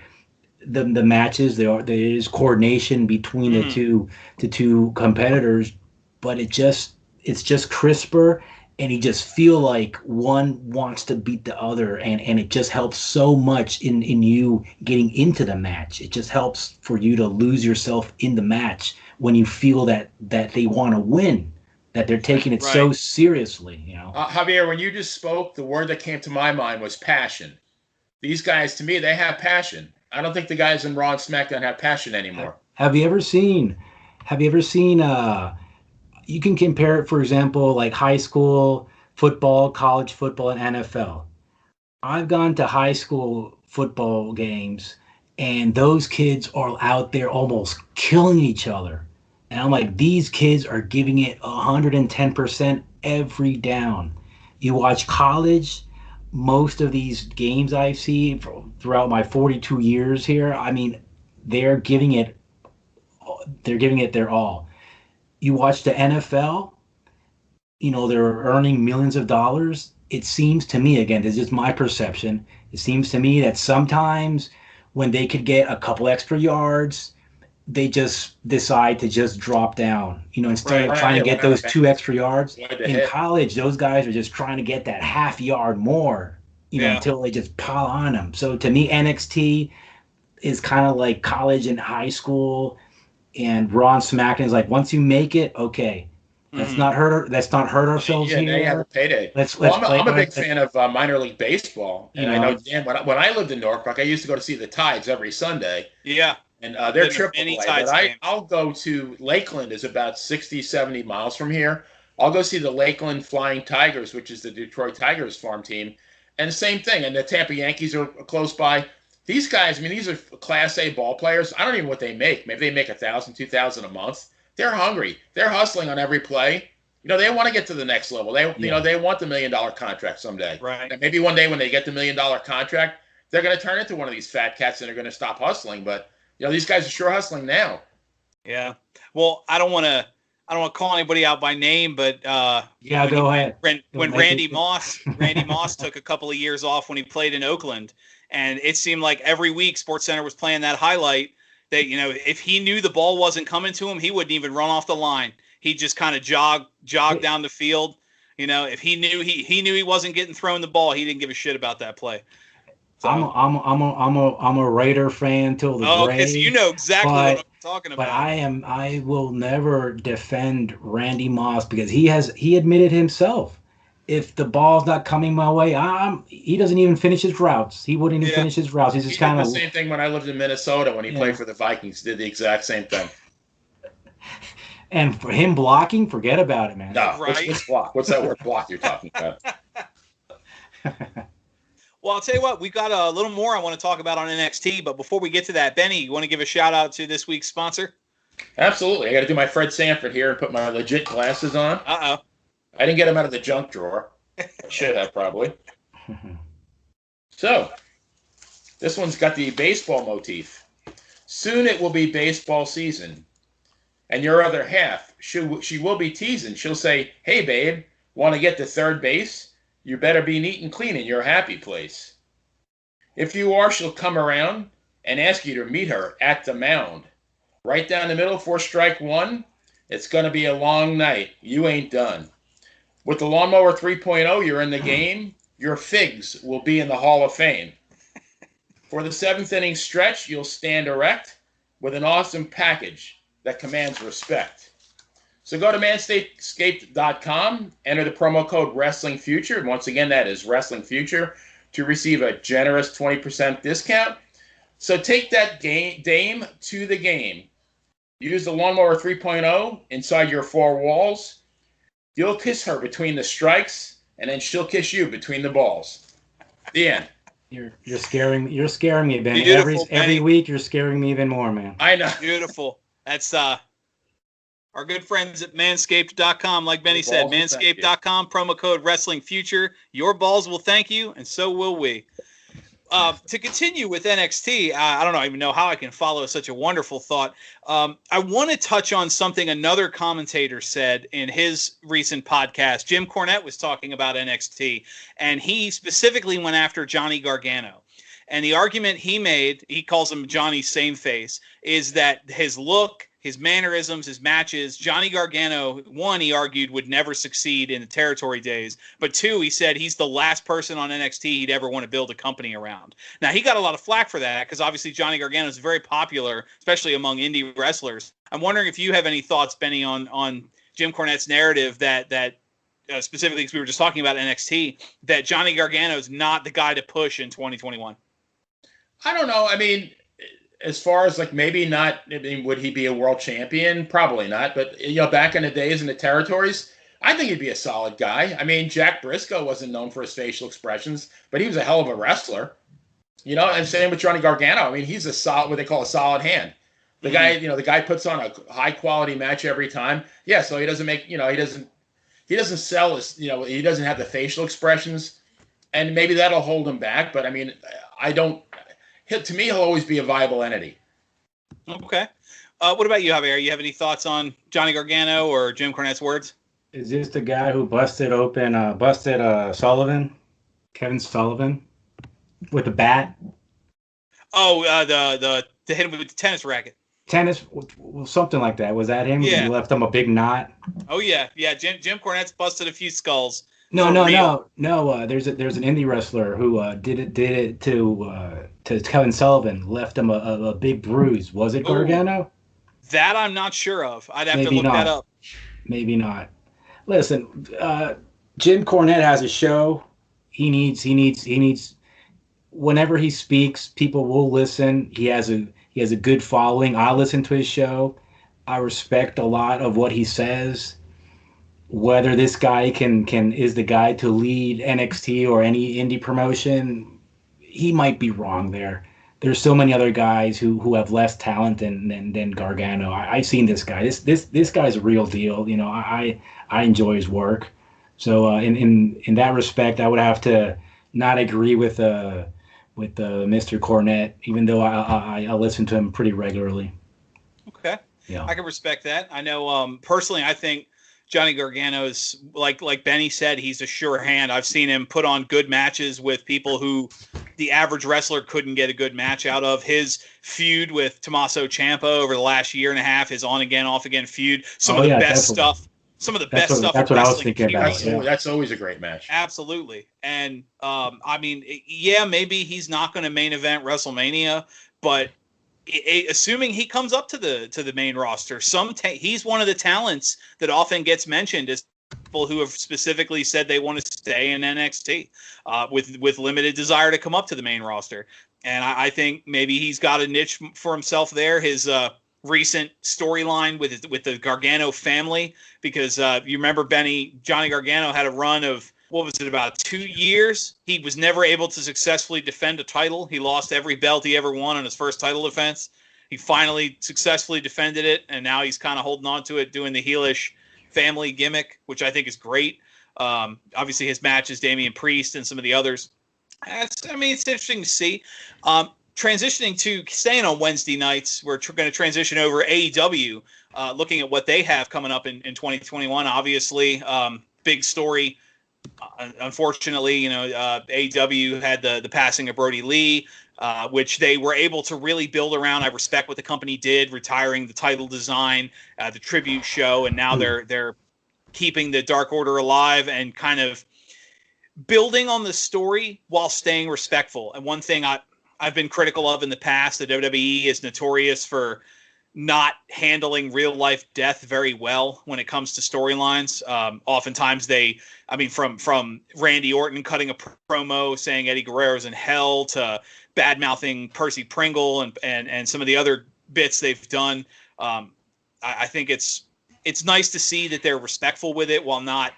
the matches there is coordination between the two competitors, but it's just crisper, and you just feel like one wants to beat the other, and it just helps so much in you getting into the match. It just helps for you to lose yourself in the match when you feel that they want to win, that they're taking it so seriously, you know. Javier, when you just spoke, the word that came to my mind was passion. These guys, to me, they have passion. I don't think the guys in Raw and SmackDown have passion anymore. Have you ever seen you can compare it, for example, like high school football, college football, and NFL. I've gone to high school football games, and those kids are out there almost killing each other. And I'm like, these kids are giving it 110% every down. You watch college, most of these games I've seen throughout my 42 years here, I mean, they're giving it their all. You watch the NFL, you know, they're earning millions of dollars. It seems to me, again, this is just my perception, it seems to me that sometimes when they could get a couple extra yards, they just decide to just drop down, you know, instead of trying to get those 2 extra yards. In college, those guys are just trying to get that half yard more, you know, until they just pile on them. So to me, NXT is kind of like college and high school, and Raw and SmackDown is like, once you make it, okay, let's not hurt ourselves here. They have a payday. I'm a big fan of minor league baseball, and I know Dan. When I lived in Norfolk, I used to go to see the Tides every Sunday. Yeah. And they're AAA, but I'll go to Lakeland, is about 60, 70 miles from here. I'll go see the Lakeland Flying Tigers, which is the Detroit Tigers farm team. And same thing, and the Tampa Yankees are close by. These guys, I mean, these are Class A ball players. I don't even know what they make. Maybe they make $1,000, $2,000 a month. They're hungry. They're hustling on every play. You know, they want to get to the next level. You know, they want the $1 million contract someday. Right. And maybe one day when they get the $1 million contract, they're going to turn into one of these fat cats and they're going to stop hustling. But you know, these guys are sure hustling now. Yeah. Well, I don't want to call anybody out by name, but go ahead. When Randy Moss took a couple of years off when he played in Oakland, and it seemed like every week SportsCenter was playing that highlight that, you know, if he knew the ball wasn't coming to him, he wouldn't even run off the line. He'd just kind of jog down the field. You know, if he knew he wasn't getting thrown the ball, he didn't give a shit about that play. So, I'm a Raider fan till the grave. Okay, so you know exactly what I'm talking about. But I will never defend Randy Moss, because he admitted himself, if the ball's not coming my way, he doesn't even finish his routes. He wouldn't even finish his routes. He's just kind of the same thing when I lived in Minnesota when he played for the Vikings. Did the exact same thing. And for him blocking, forget about it, man. No, what's block? What's that word block you're talking about? Well, I'll tell you what, we've got a little more I want to talk about on NXT, but before we get to that, Benny, you want to give a shout out to this week's sponsor? Absolutely. I got to do my Fred Sanford here and put my legit glasses on. Uh-oh. I didn't get them out of the junk drawer. I should have, probably. So, this one's got the baseball motif. Soon it will be baseball season. And your other half, she will be teasing. She'll say, hey, babe, want to get to third base? You better be neat and clean in your happy place. If you are, she'll come around and ask you to meet her at the mound. Right down the middle for strike one. It's going to be a long night. You ain't done. With the Lawnmower 3.0, you're in the game. Your figs will be in the Hall of Fame. For the seventh inning stretch, you'll stand erect with an awesome package that commands respect. So go to manscaped.com, enter the promo code WrestlingFuture, and once again, that is WrestlingFuture, to receive a generous 20% discount. So take that dame to the game. Use the Lawnmower 3.0 inside your four walls. You'll kiss her between the strikes, and then she'll kiss you between the balls. The end. You're scaring me, Ben. Every week you're scaring me even more, man. I know. Beautiful. That's our good friends at manscaped.com. Like Benny said, manscaped.com, promo code WrestlingFuture. Your balls will thank you, and so will we. To continue with NXT, I don't know, even know how I can follow such a wonderful thought. I want to touch on something another commentator said in his recent podcast. Jim Cornette was talking about NXT, and he specifically went after Johnny Gargano. And the argument he made, he calls him Johnny's same face, is that his look, his mannerisms, his matches, Johnny Gargano, one, he argued would never succeed in the territory days. But two, he said he's the last person on NXT he'd ever want to build a company around. Now, he got a lot of flack for that because obviously Johnny Gargano is very popular, especially among indie wrestlers. I'm wondering if you have any thoughts, Benny, on Jim Cornette's narrative that specifically because we were just talking about NXT, that Johnny Gargano is not the guy to push in 2021. I don't know. I mean, as far as like maybe not, I mean, would he be a world champion? Probably not. But, back in the days in the territories, I think he'd be a solid guy. I mean, Jack Briscoe wasn't known for his facial expressions, but he was a hell of a wrestler. And same with Johnny Gargano. I mean, he's a solid, what they call a solid hand. The guy, the guy puts on a high quality match every time. Yeah, so he doesn't make, he doesn't sell his, he doesn't have the facial expressions, and maybe that'll hold him back. But I mean, to me, he'll always be a viable entity. Okay. What about you, Javier? You have any thoughts on Johnny Gargano or Jim Cornette's words? Is this the guy who busted Sullivan, Kevin Sullivan, with the bat? Oh, the hit him with the tennis racket. Tennis, something like that. Was that him? Yeah. He left him a big knot. Oh yeah. Jim Cornette's busted a few skulls. No. There's an indie wrestler who did it to Kevin Sullivan, left him a big bruise. Was it Gargano? That I'm not sure of. I'd have to look that up. Maybe not. Listen, Jim Cornette has a show. He needs. Whenever he speaks, people will listen. He has a good following. I listen to his show. I respect a lot of what he says. Whether this guy is the guy to lead NXT or any indie promotion, he might be wrong there. There's so many other guys who have less talent than Gargano. I've seen this guy. This guy's a real deal. I enjoy his work. So in that respect, I would have to not agree with Mr. Cornette, even though I listen to him pretty regularly. Okay. Yeah. I can respect that. I know personally, I think Johnny Gargano's, like Benny said, he's a sure hand. I've seen him put on good matches with people who the average wrestler couldn't get a good match out of. His feud with Tommaso Ciampa over the last year and a half, his on-again, off-again feud, some of the best stuff. Some of the best stuff. That's what I was thinking about. That's always a great match. Absolutely. And, I mean, maybe he's not going to main event WrestleMania, but assuming he comes up to the main roster, he's one of the talents that often gets mentioned as people who have specifically said they want to stay in NXT with limited desire to come up to the main roster. And I think maybe he's got a niche for himself there. His recent storyline with the Gargano family, because you remember, Benny, Johnny Gargano had a run of, what was it, about 2 years? He was never able to successfully defend a title. He lost every belt he ever won on his first title defense. He finally successfully defended it, and now he's kind of holding on to it, doing the heelish family gimmick, which I think is great. Obviously, his matches, Damian Priest and some of the others. It's interesting to see. Transitioning to staying on Wednesday nights, we're going to transition over AEW, looking at what they have coming up in 2021. Obviously, big story. Unfortunately, AEW had the passing of Brody Lee, which they were able to really build around. I respect what the company did, retiring the title design, the tribute show, and now they're keeping the Dark Order alive and kind of building on the story while staying respectful. And one thing I've been critical of in the past, the WWE is notorious for not handling real life death very well when it comes to storylines. Oftentimes from Randy Orton cutting a promo saying Eddie Guerrero's in hell to bad mouthing Percy Pringle and some of the other bits they've done. I think it's nice to see that they're respectful with it while not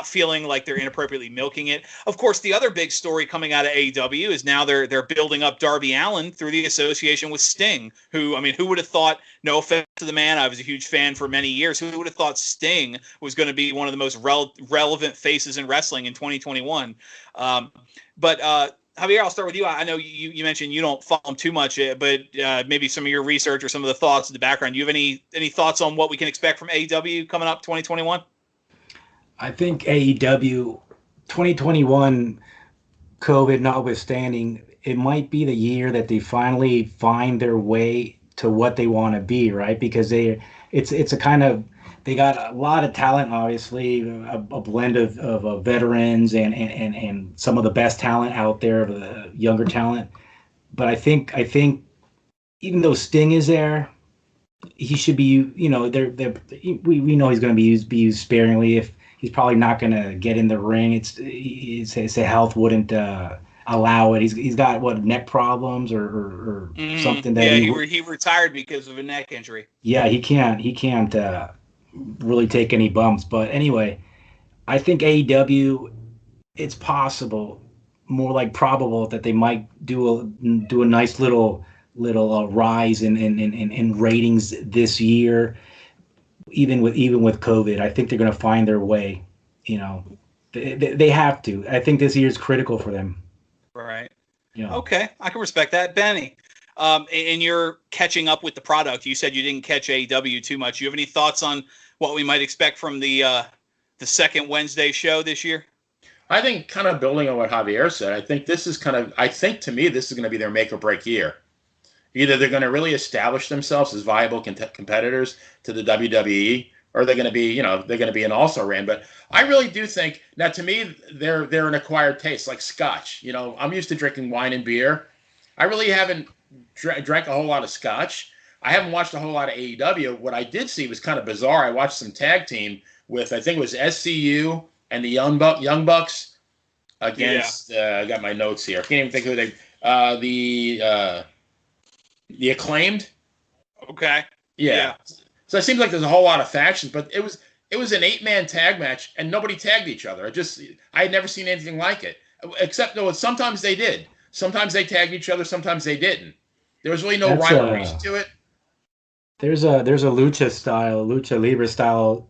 feeling like they're inappropriately milking it. Of course, the other big story coming out of AEW is now they're building up Darby Allin through the association with Sting, who would have thought, no offense to the man, I was a huge fan for many years, who would have thought Sting was going to be one of the most relevant faces in wrestling in 2021? But Javier, I'll start with you. I know you mentioned you don't follow them too much, but maybe some of your research or some of the thoughts in the background. You have any thoughts on what we can expect from AEW coming up 2021? I think AEW 2021, COVID notwithstanding, it might be the year that they finally find their way to what they want to be, right? Because it's a kind of, they got a lot of talent, obviously, a blend of veterans and some of the best talent out there, the younger talent. But I think even though Sting is there, he should be, we know he's going to be used sparingly. If he's probably not going to get in the ring, his health wouldn't allow it. He's got neck problems or something that he retired because of a neck injury. Yeah, he can't really take any bumps. But anyway, I think AEW, it's possible, more like probable, that they might do a nice little rise in ratings this year, even with COVID. I think they're going to find their way. They have to. I think this year is critical for them. Right. Yeah. Okay, I can respect that, Benny. And you're catching up with the product. You said you didn't catch AEW too much. You have any thoughts on what we might expect from the second Wednesday show this year? I think, kind of building on what Javier said, I think to me, this is going to be their make or break year. Either they're going to really establish themselves as viable competitors to the WWE, or they're going to be an also-ran. But I really do think, now to me, they're an acquired taste, like scotch. I'm used to drinking wine and beer. I really haven't drank a whole lot of scotch. I haven't watched a whole lot of AEW. What I did see was kind of bizarre. I watched some tag team with, I think it was SCU and the Young Bucks against, I got my notes here. I can't even think who the Acclaimed. Okay. Yeah. So it seems like there's a whole lot of factions, but it was an 8-man tag match and nobody tagged each other. I had never seen anything like it. Except though sometimes they did. Sometimes they tagged each other, sometimes they didn't. There was really no rhyme or reason to it. There's a lucha libre style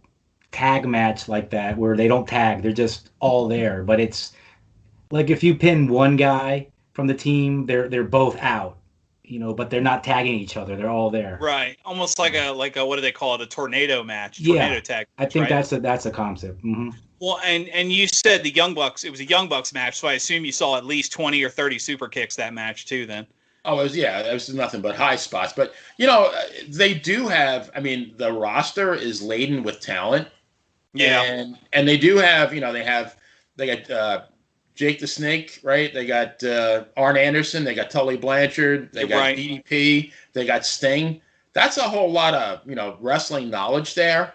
tag match like that where they don't tag, they're just all there. But it's like if you pin one guy from the team, they're both out. But they're not tagging each other. They're all there. Right. Almost like a what do they call it? A tornado match. Tornado tag. I think that's a concept. Mm-hmm. Well, and you said the Young Bucks. It was a Young Bucks match, so I assume you saw at least 20 or 30 super kicks that match too. Then. Oh, it was nothing but high spots. But they do have. I mean, the roster is laden with talent. Yeah. And they do have. They got Jake the Snake, right? They got Arn Anderson. They got Tully Blanchard. They got DDP. They got Sting. That's a whole lot of wrestling knowledge there,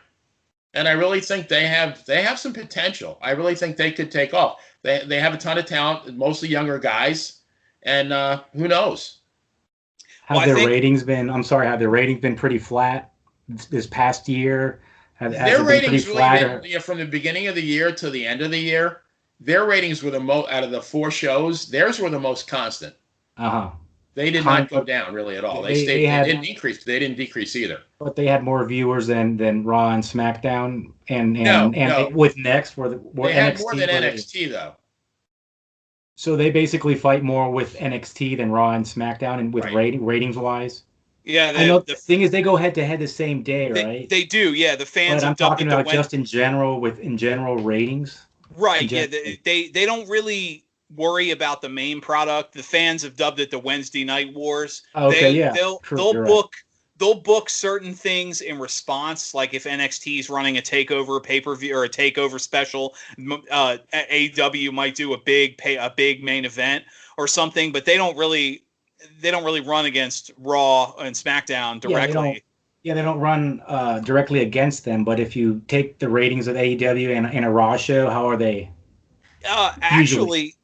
and I really think they have some potential. I really think they could take off. They have a ton of talent, mostly younger guys, and who knows? Have their ratings been pretty flat this past year? Their ratings really been, from the beginning of the year to the end of the year. Their ratings were the most out of the 4 shows. Theirs were the most constant. They did not go down really at all. They didn't increase. They didn't decrease either. But they had more viewers than Raw and SmackDown, and with Next they had more than NXT though. So they basically fight more with NXT than Raw and SmackDown, and with ratings wise. Yeah, I know. The thing is, they go head to head the same day, right? They do. Yeah, the fans. But I'm talking about just in general ratings. Right. Yeah. They don't really worry about the main product. The fans have dubbed it the Wednesday Night Wars. Okay. They'll book certain things in response. Like if NXT is running a takeover pay-per-view or a takeover special, AEW might do a big main event or something. But they don't really run against Raw and SmackDown directly. They don't run directly against them, but if you take the ratings of AEW and a Raw show, how are they? Actually,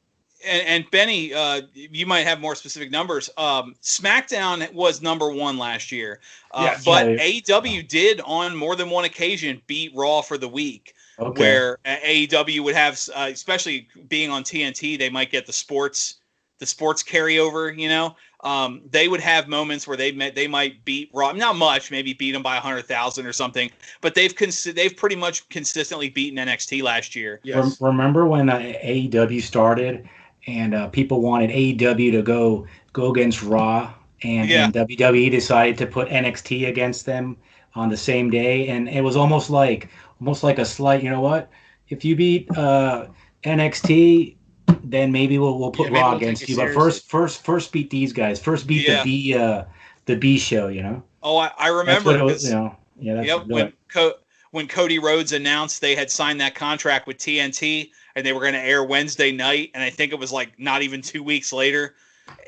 and Benny, you might have more specific numbers. SmackDown was number 1 last year, but AEW did on more than one occasion beat Raw for the week. Okay. Where AEW would have, especially being on TNT, they might get the sports carryover. They would have moments where they might beat Raw, not much, maybe beat them by 100,000 or something, but they've pretty much consistently beaten NXT last year. Yes. Remember when AEW started and people wanted AEW to go against Raw, Yeah. and WWE decided to put NXT against them on the same day, and it was almost like a slight, you know what? If you beat NXT, then maybe we'll put Yeah, maybe Raw we'll take against it you. But seriously. first beat these guys. First beat Yeah. the B show. You know. Oh, I That's what remember it was. You because know. Yeah. That's yep, good. when Cody Rhodes announced they had signed that contract with TNT and they were going to air Wednesday night, and I think it was like not even 2 weeks later,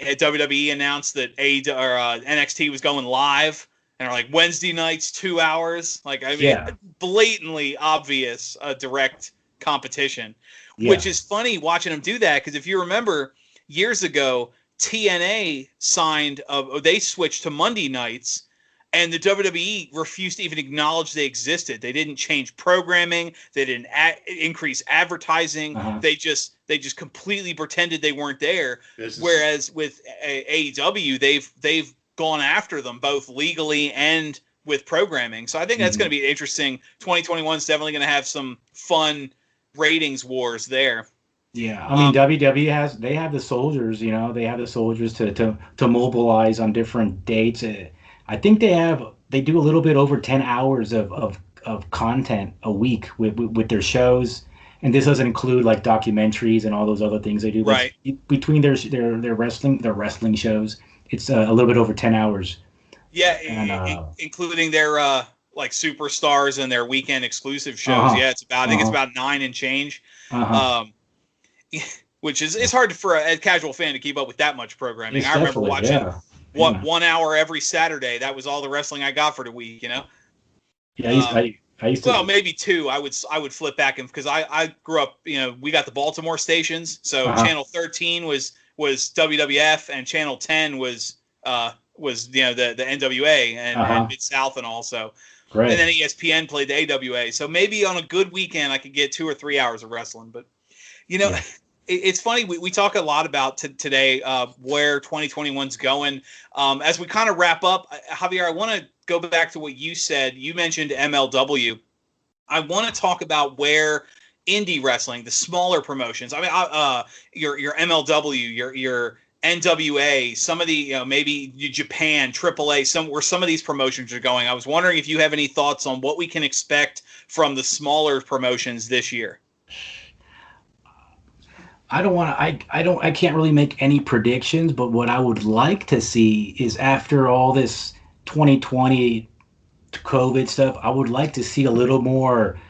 WWE announced that NXT was going live, and they're like Wednesday nights 2 hours. Like I mean, Yeah. blatantly obvious direct competition, Yeah. which is funny watching them do that because if you remember years ago, TNA signed they switched to Monday nights and the WWE refused to even acknowledge they existed. They didn't change programming. They didn't increase advertising. Uh-huh. They just completely pretended they weren't there. This is Whereas with AEW, they've gone after them both legally and with programming. So I think that's going to be interesting. 2021 is definitely going to have some fun ratings wars there. Yeah, I mean WWE they have the soldiers, you know, they have the soldiers to mobilize on different dates. I think they do a little bit over 10 hours of content a week with their shows, and this doesn't include like documentaries and all those other things they do. But Right. between their wrestling shows, it's a little bit over 10 hours. Yeah, And including their like superstars and their weekend exclusive shows. uh-huh, Yeah, I think it's uh-huh, about 9 and change. uh-huh. Which is it's hard for a casual fan to keep up with that much programming. It's I remember definitely, watching yeah. 1 hour every Saturday. That was all the wrestling I got for the week, you know. Yeah, I used to. Well, maybe 2. I would flip back and because I grew up, you know, we got the Baltimore stations, so Uh-huh. Channel 13 was WWF and Channel 10 was you know the NWA and Mid South and also. Great. And then ESPN played the AWA. So maybe on a good weekend I could get 2 or 3 hours of wrestling, but you know. Yeah. It's funny. We talk a lot about today where 2021's going. As we kind of wrap up, Javier, I want to go back to what you said. You mentioned MLW. I want to talk about where indie wrestling, the smaller promotions. I mean, your MLW, your NWA, some of the maybe Japan, AAA, where some of these promotions are going. I was wondering if you have any thoughts on what we can expect from the smaller promotions this year. I can't really make any predictions, but what I would like to see is after all this 2020 COVID stuff, I would like to see a little more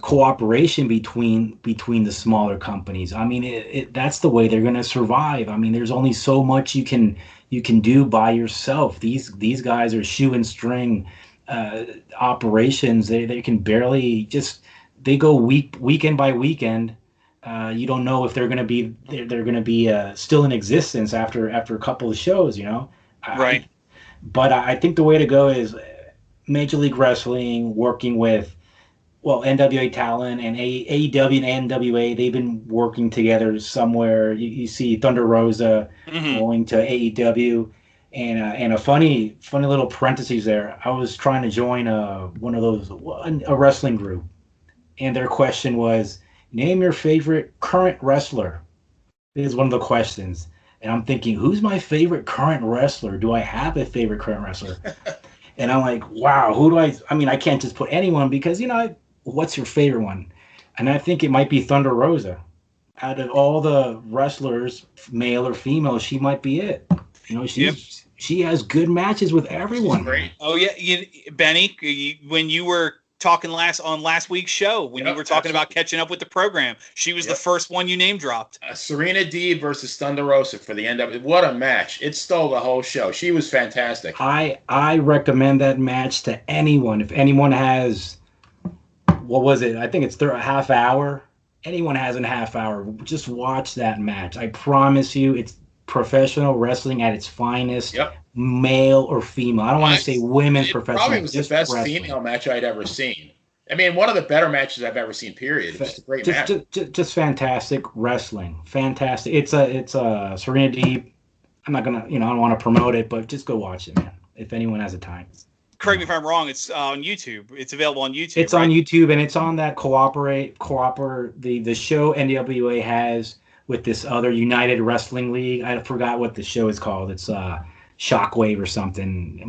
cooperation between the smaller companies. I mean, that's the way they're going to survive. I mean, there's only so much you can do by yourself. These guys are shoe and string operations. They can barely they go weekend by weekend. You don't know if they're going to be still in existence after a couple of shows, you know. Right. But I think the way to go is Major League Wrestling working with NWA talent and AEW and NWA. They've been working together somewhere. You see Thunder Rosa going to AEW, and a funny little parentheses there. I was trying to join one of those a wrestling group, and their question was, name your favorite current wrestler. Is one of the questions. And I'm thinking, who's my favorite current wrestler? Do I have a favorite current wrestler? And I'm like, wow, who do I mean, I can't just put anyone because, you know, what's your favorite one? And I think it might be Thunder Rosa. Out of all the wrestlers, male or female, she might be it. You know, she has good matches with everyone. Great. Oh, yeah. Benny, when you were talking last week's show when you were talking about catching up with the program. She was the first one you name dropped. Serena Deeb versus Thunder Rosa for the end of it. What a match. It stole the whole show. She was fantastic. I recommend that match to anyone. If anyone has, what was it? I think it's a half hour. Anyone has a half hour. Just watch that match. I promise you it's professional wrestling at its finest. Yep. Male or female. I don't want to say women's professional. Probably was the best wrestling. female match I'd ever seen. I mean, one of the better matches I've ever seen, period. It was a great match. Just fantastic wrestling. Fantastic. It's a Serena Deeb. I'm not going to, I don't want to promote it, but just go watch it, man. If anyone has the time. Correct me if I'm wrong. It's on YouTube. It's available on YouTube. It's on YouTube, and it's on that the show NWA has with this other United Wrestling League. I forgot what the show is called. It's Shockwave or something.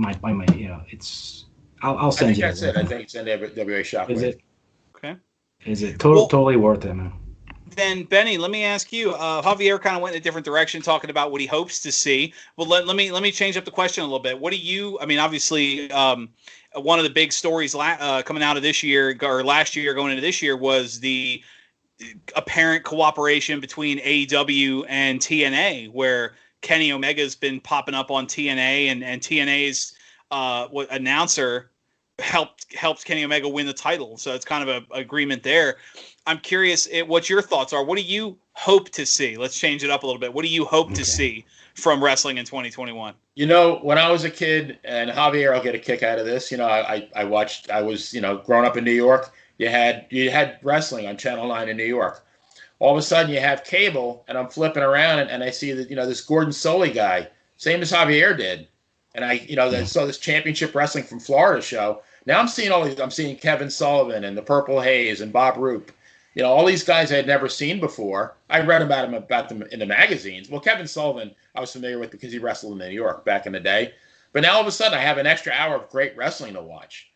It's. I'll send you. I think that's it. I think it's NWA Shockwave. Is it? Okay. Is it totally worth it, man? Then Benny, let me ask you. Javier kind of went in a different direction, talking about what he hopes to see. Well, let me change up the question a little bit. What do you? I mean, obviously, one of the big stories coming out of this year or last year going into this year was the apparent cooperation between AEW and TNA, where Kenny Omega's been popping up on TNA, and TNA's announcer helped Kenny Omega win the title. So it's kind of an agreement there. I'm curious what your thoughts are. What do you hope to see? Let's change it up a little bit. What do you hope to see from wrestling in 2021? When I was a kid, and Javier will get a kick out of this, I was growing up in New York. You had wrestling on Channel 9 in New York. All of a sudden you have cable, and I'm flipping around and I see that, this Gordon Solie guy, same as Javier did. And I saw this Championship Wrestling from Florida show. Now I'm seeing Kevin Sullivan and the Purple Haze and Bob Roop. All these guys I had never seen before. I read about them in the magazines. Well, Kevin Sullivan I was familiar with because he wrestled in New York back in the day. But now all of a sudden I have an extra hour of great wrestling to watch.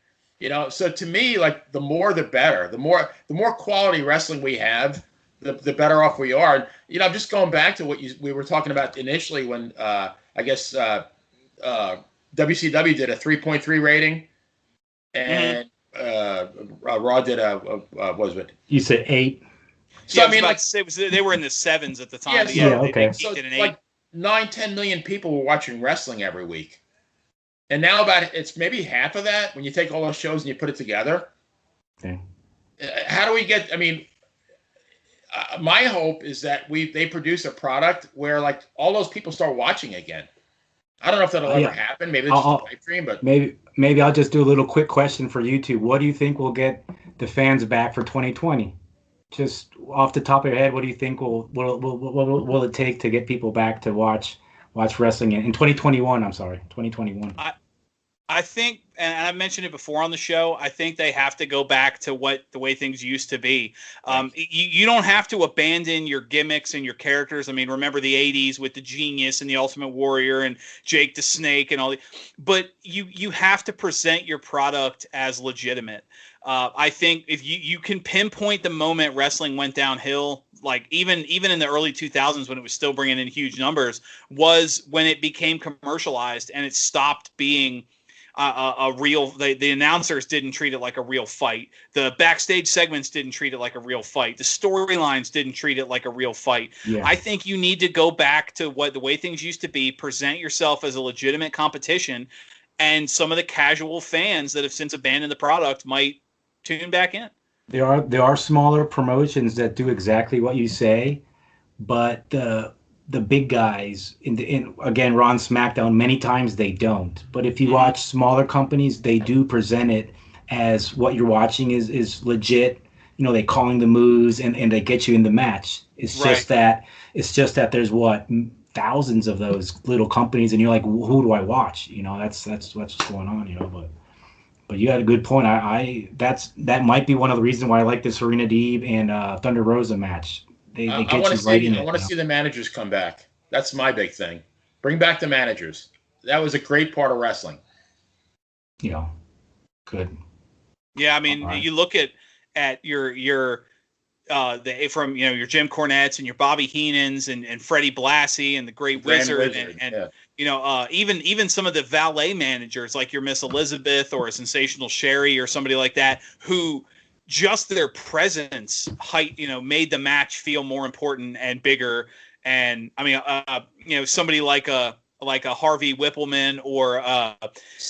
So to me, like, the more the better. The more quality wrestling we have, the better off we are. And, I'm just going back to what we were talking about initially when I guess WCW did a 3.3 rating, and Raw did what was it? You said 8. So yeah, I mean, they were in the 7s at the time. Yeah, okay. They did an 8. Like 9-10 million people were watching wrestling every week, and now it's maybe half of that when you take all those shows and you put it together. Okay. How do we get? I mean, my hope is that they produce a product where, like, all those people start watching again. I don't know if that'll ever happen. Maybe it's just a pipe dream, but maybe I'll just do a little quick question for you two. What do you think will get the fans back for 2020? Just off the top of your head, what do you think will it take to get people back to watch wrestling in 2021? I'm sorry, 2021. I think, and I mentioned it before on the show, I think they have to go back to the way things used to be. You don't have to abandon your gimmicks and your characters. I mean, remember the 80s with the Genius and the Ultimate Warrior and Jake the Snake and all but you have to present your product as legitimate. I think if you can pinpoint the moment wrestling went downhill, like even in the early 2000s when it was still bringing in huge numbers, was when it became commercialized and it stopped being a real. The announcers didn't treat it like a real fight. The backstage segments didn't treat it like a real fight. The storylines didn't treat it like a real fight. Yeah. I think you need to go back to the way things used to be. Present yourself as a legitimate competition, and some of the casual fans that have since abandoned the product might tune back in. There are smaller promotions that do exactly what you say, but the big guys again, Raw and SmackDown, many times they don't. But if you watch smaller companies, they do present it as what you're watching is legit. They calling the moves and they get you in the match. It's just that there's thousands of those little companies, and you're like, who do I watch? That's what's going on. But you had a good point. That might be one of the reasons why I like this Serena Deeb and Thunder Rosa match. They get you right in it. I want to see the managers come back. That's my big thing. Bring back the managers. That was a great part of wrestling. Good. Yeah, I mean, you look at your your Jim Cornettes and your Bobby Heenans and Freddie Blassie and the Great Wizard and even some of the valet managers like your Miss Elizabeth or a Sensational Sherry or somebody like that, who just their presence made the match feel more important and bigger. And I mean, somebody like a Harvey Whippleman or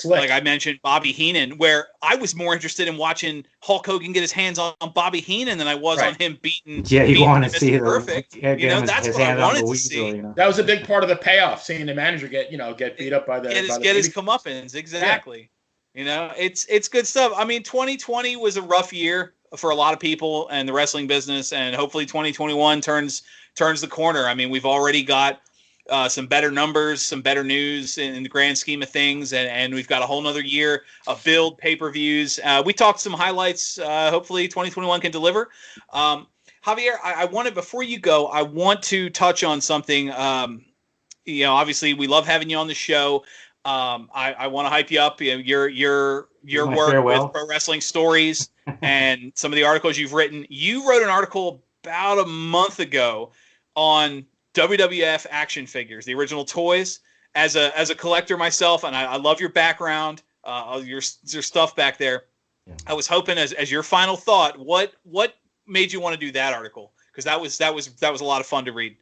like I mentioned, Bobby Heenan, where I was more interested in watching Hulk Hogan get his hands on Bobby Heenan than I was on him beating. Yeah, you want to see perfect. That's what I wanted to see. That was a big part of the payoff, seeing the manager get beat up by get his comeuppance. Exactly. Yeah. It's good stuff. I mean, 2020 was a rough year for a lot of people and the wrestling business, and hopefully 2021 turns the corner. I mean, we've already got some better numbers, some better news in the grand scheme of things, and we've got a whole nother year of build pay-per-views. We talked some highlights. Hopefully 2021 can deliver. Javier, I wanted, before you go, I want to touch on something. Obviously we love having you on the show. I want to hype you up. Your work farewell. with Pro Wrestling Stories and some of the articles you've written. You wrote an article about a month ago on WWF action figures, the original toys. As a collector myself, and I love your background, your stuff back there. Yeah. I was hoping, as your final thought, what made you want to do that article? Because that was a lot of fun to read.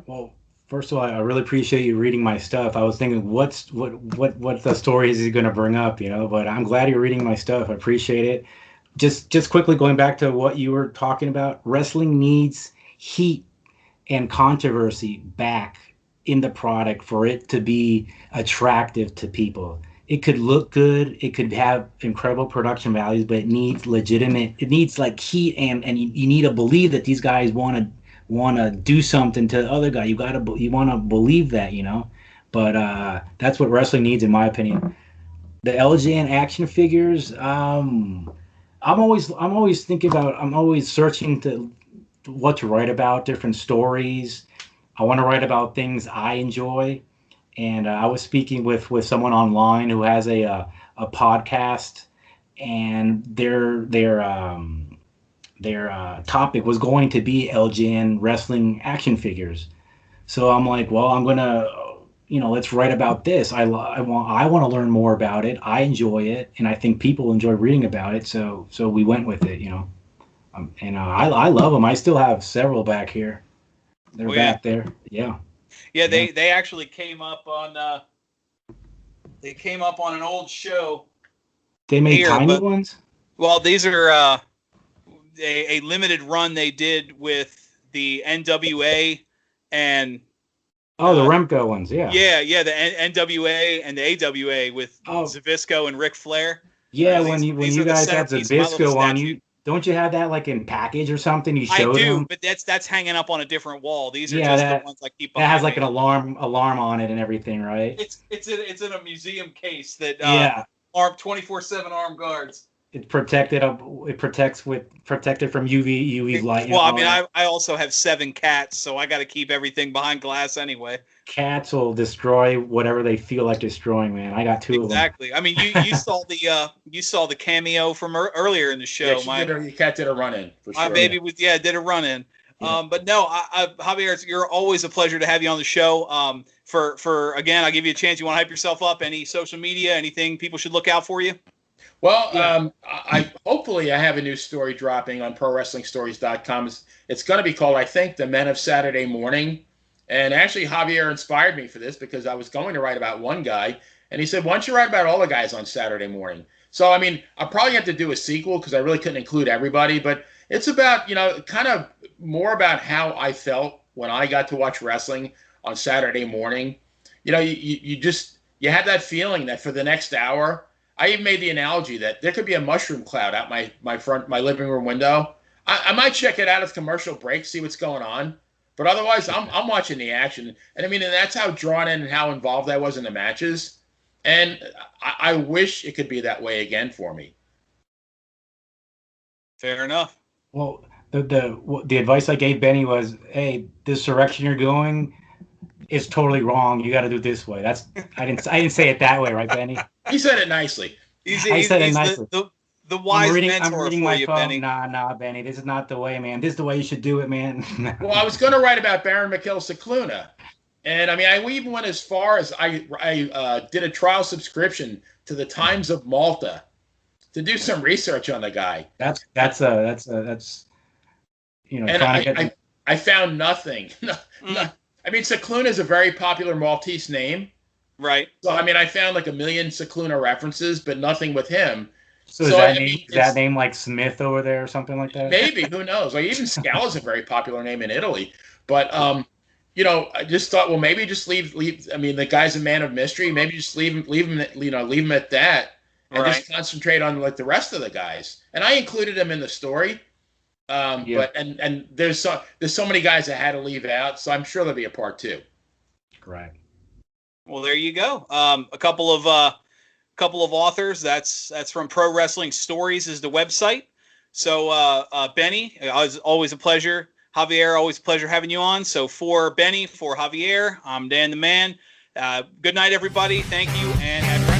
Well, first of all, I really appreciate you reading my stuff. I was thinking, what the story is he going to bring up, But I'm glad you're reading my stuff. I appreciate it. Just quickly going back to what you were talking about, wrestling needs heat and controversy back in the product for it to be attractive to people. It could look good, it could have incredible production values, but it needs like heat, and you need to believe that these guys want to do something to the other guy. You want to believe that, But that's what wrestling needs, in my opinion. The LJN action figures, I'm always thinking about, I'm always searching to what to write about, different stories. I want to write about things I enjoy. And I was speaking with someone online who has a podcast, and their topic was going to be LJN wrestling action figures. So I'm like, well, I'm gonna, let's write about this. I want to learn more about it. I enjoy it, and I think people enjoy reading about it. So we went with it, and I love them. I still have several back here. They're back there. Yeah. Yeah, they actually came up on an old show. They made tiny ones? Well, these are a limited run they did with the NWA and the Remco ones, yeah. Yeah, the NWA and the AWA with Zbyszko and Ric Flair. Yeah, when you guys had Zbyszko on, don't you have that like in package or something? You showed them? But that's hanging up on a different wall. These are just the ones I keep. That has like an alarm on it and everything, right? It's in a museum case that 24/7 armed guards. It's protected protected from UV light. Well, I mean, I also have 7 cats, so I got to keep everything behind glass anyway. Cats will destroy whatever they feel like destroying, man. I got 2 of them. Exactly. I mean, you saw the cameo from earlier in the show. Yeah, your cat did a run-in for sure. My baby did a run-in. Yeah. But no, Javier, you're always a pleasure to have you on the show. For again, I'll give you a chance. You want to hype yourself up? Any social media? Anything people should look out for you? Well, I hopefully I have a new story dropping on ProWrestlingStories.com. It's going to be called, I think, The Men of Saturday Morning. And actually, Javier inspired me for this because I was going to write about one guy, and he said, "Why don't you write about all the guys on Saturday morning?" So, I mean, I'll probably have to do a sequel because I really couldn't include everybody, but it's about, kind of more about how I felt when I got to watch wrestling on Saturday morning. You had that feeling that for the next hour. I even made the analogy that there could be a mushroom cloud out my living room window. I might check it out as commercial break, see what's going on, but otherwise I'm watching the action. And I mean, and that's how drawn in and how involved I was in the matches. And I wish it could be that way again for me. Fair enough. Well, the advice I gave Benny was, hey, this direction you're going is totally wrong. You got to do it this way. I didn't say it that way, right, Benny? He said it nicely. I said it nicely. The wise mentor I'm reading for my you, phone. Benny. Nah, Benny. This is not the way, man. This is the way you should do it, man. Well, I was going to write about Baron Mikel Cicluna. And, I mean, I even went as far as I did a trial subscription to the Times of Malta to do some research on the guy. That's and I found nothing. I mean, Cicluna is a very popular Maltese name. Right. So, I mean, I found like a million Cicluna references, but nothing with him. So is that name like Smith over there or something like that? Maybe. Who knows? Like, even Scala is a very popular name in Italy. But, I just thought, well, maybe just leave. I mean, the guy's a man of mystery. Maybe just leave him at that and just concentrate on like the rest of the guys. And I included him in the story. But there's so many guys I had to leave out, so I'm sure there'll be a part 2. Correct. Well, there you go. A couple of authors. That's from Pro Wrestling Stories is the website. So, Benny, always a pleasure. Javier, always a pleasure having you on. So for Benny, for Javier, I'm Dan the Man. Good night, everybody. Thank you, and have a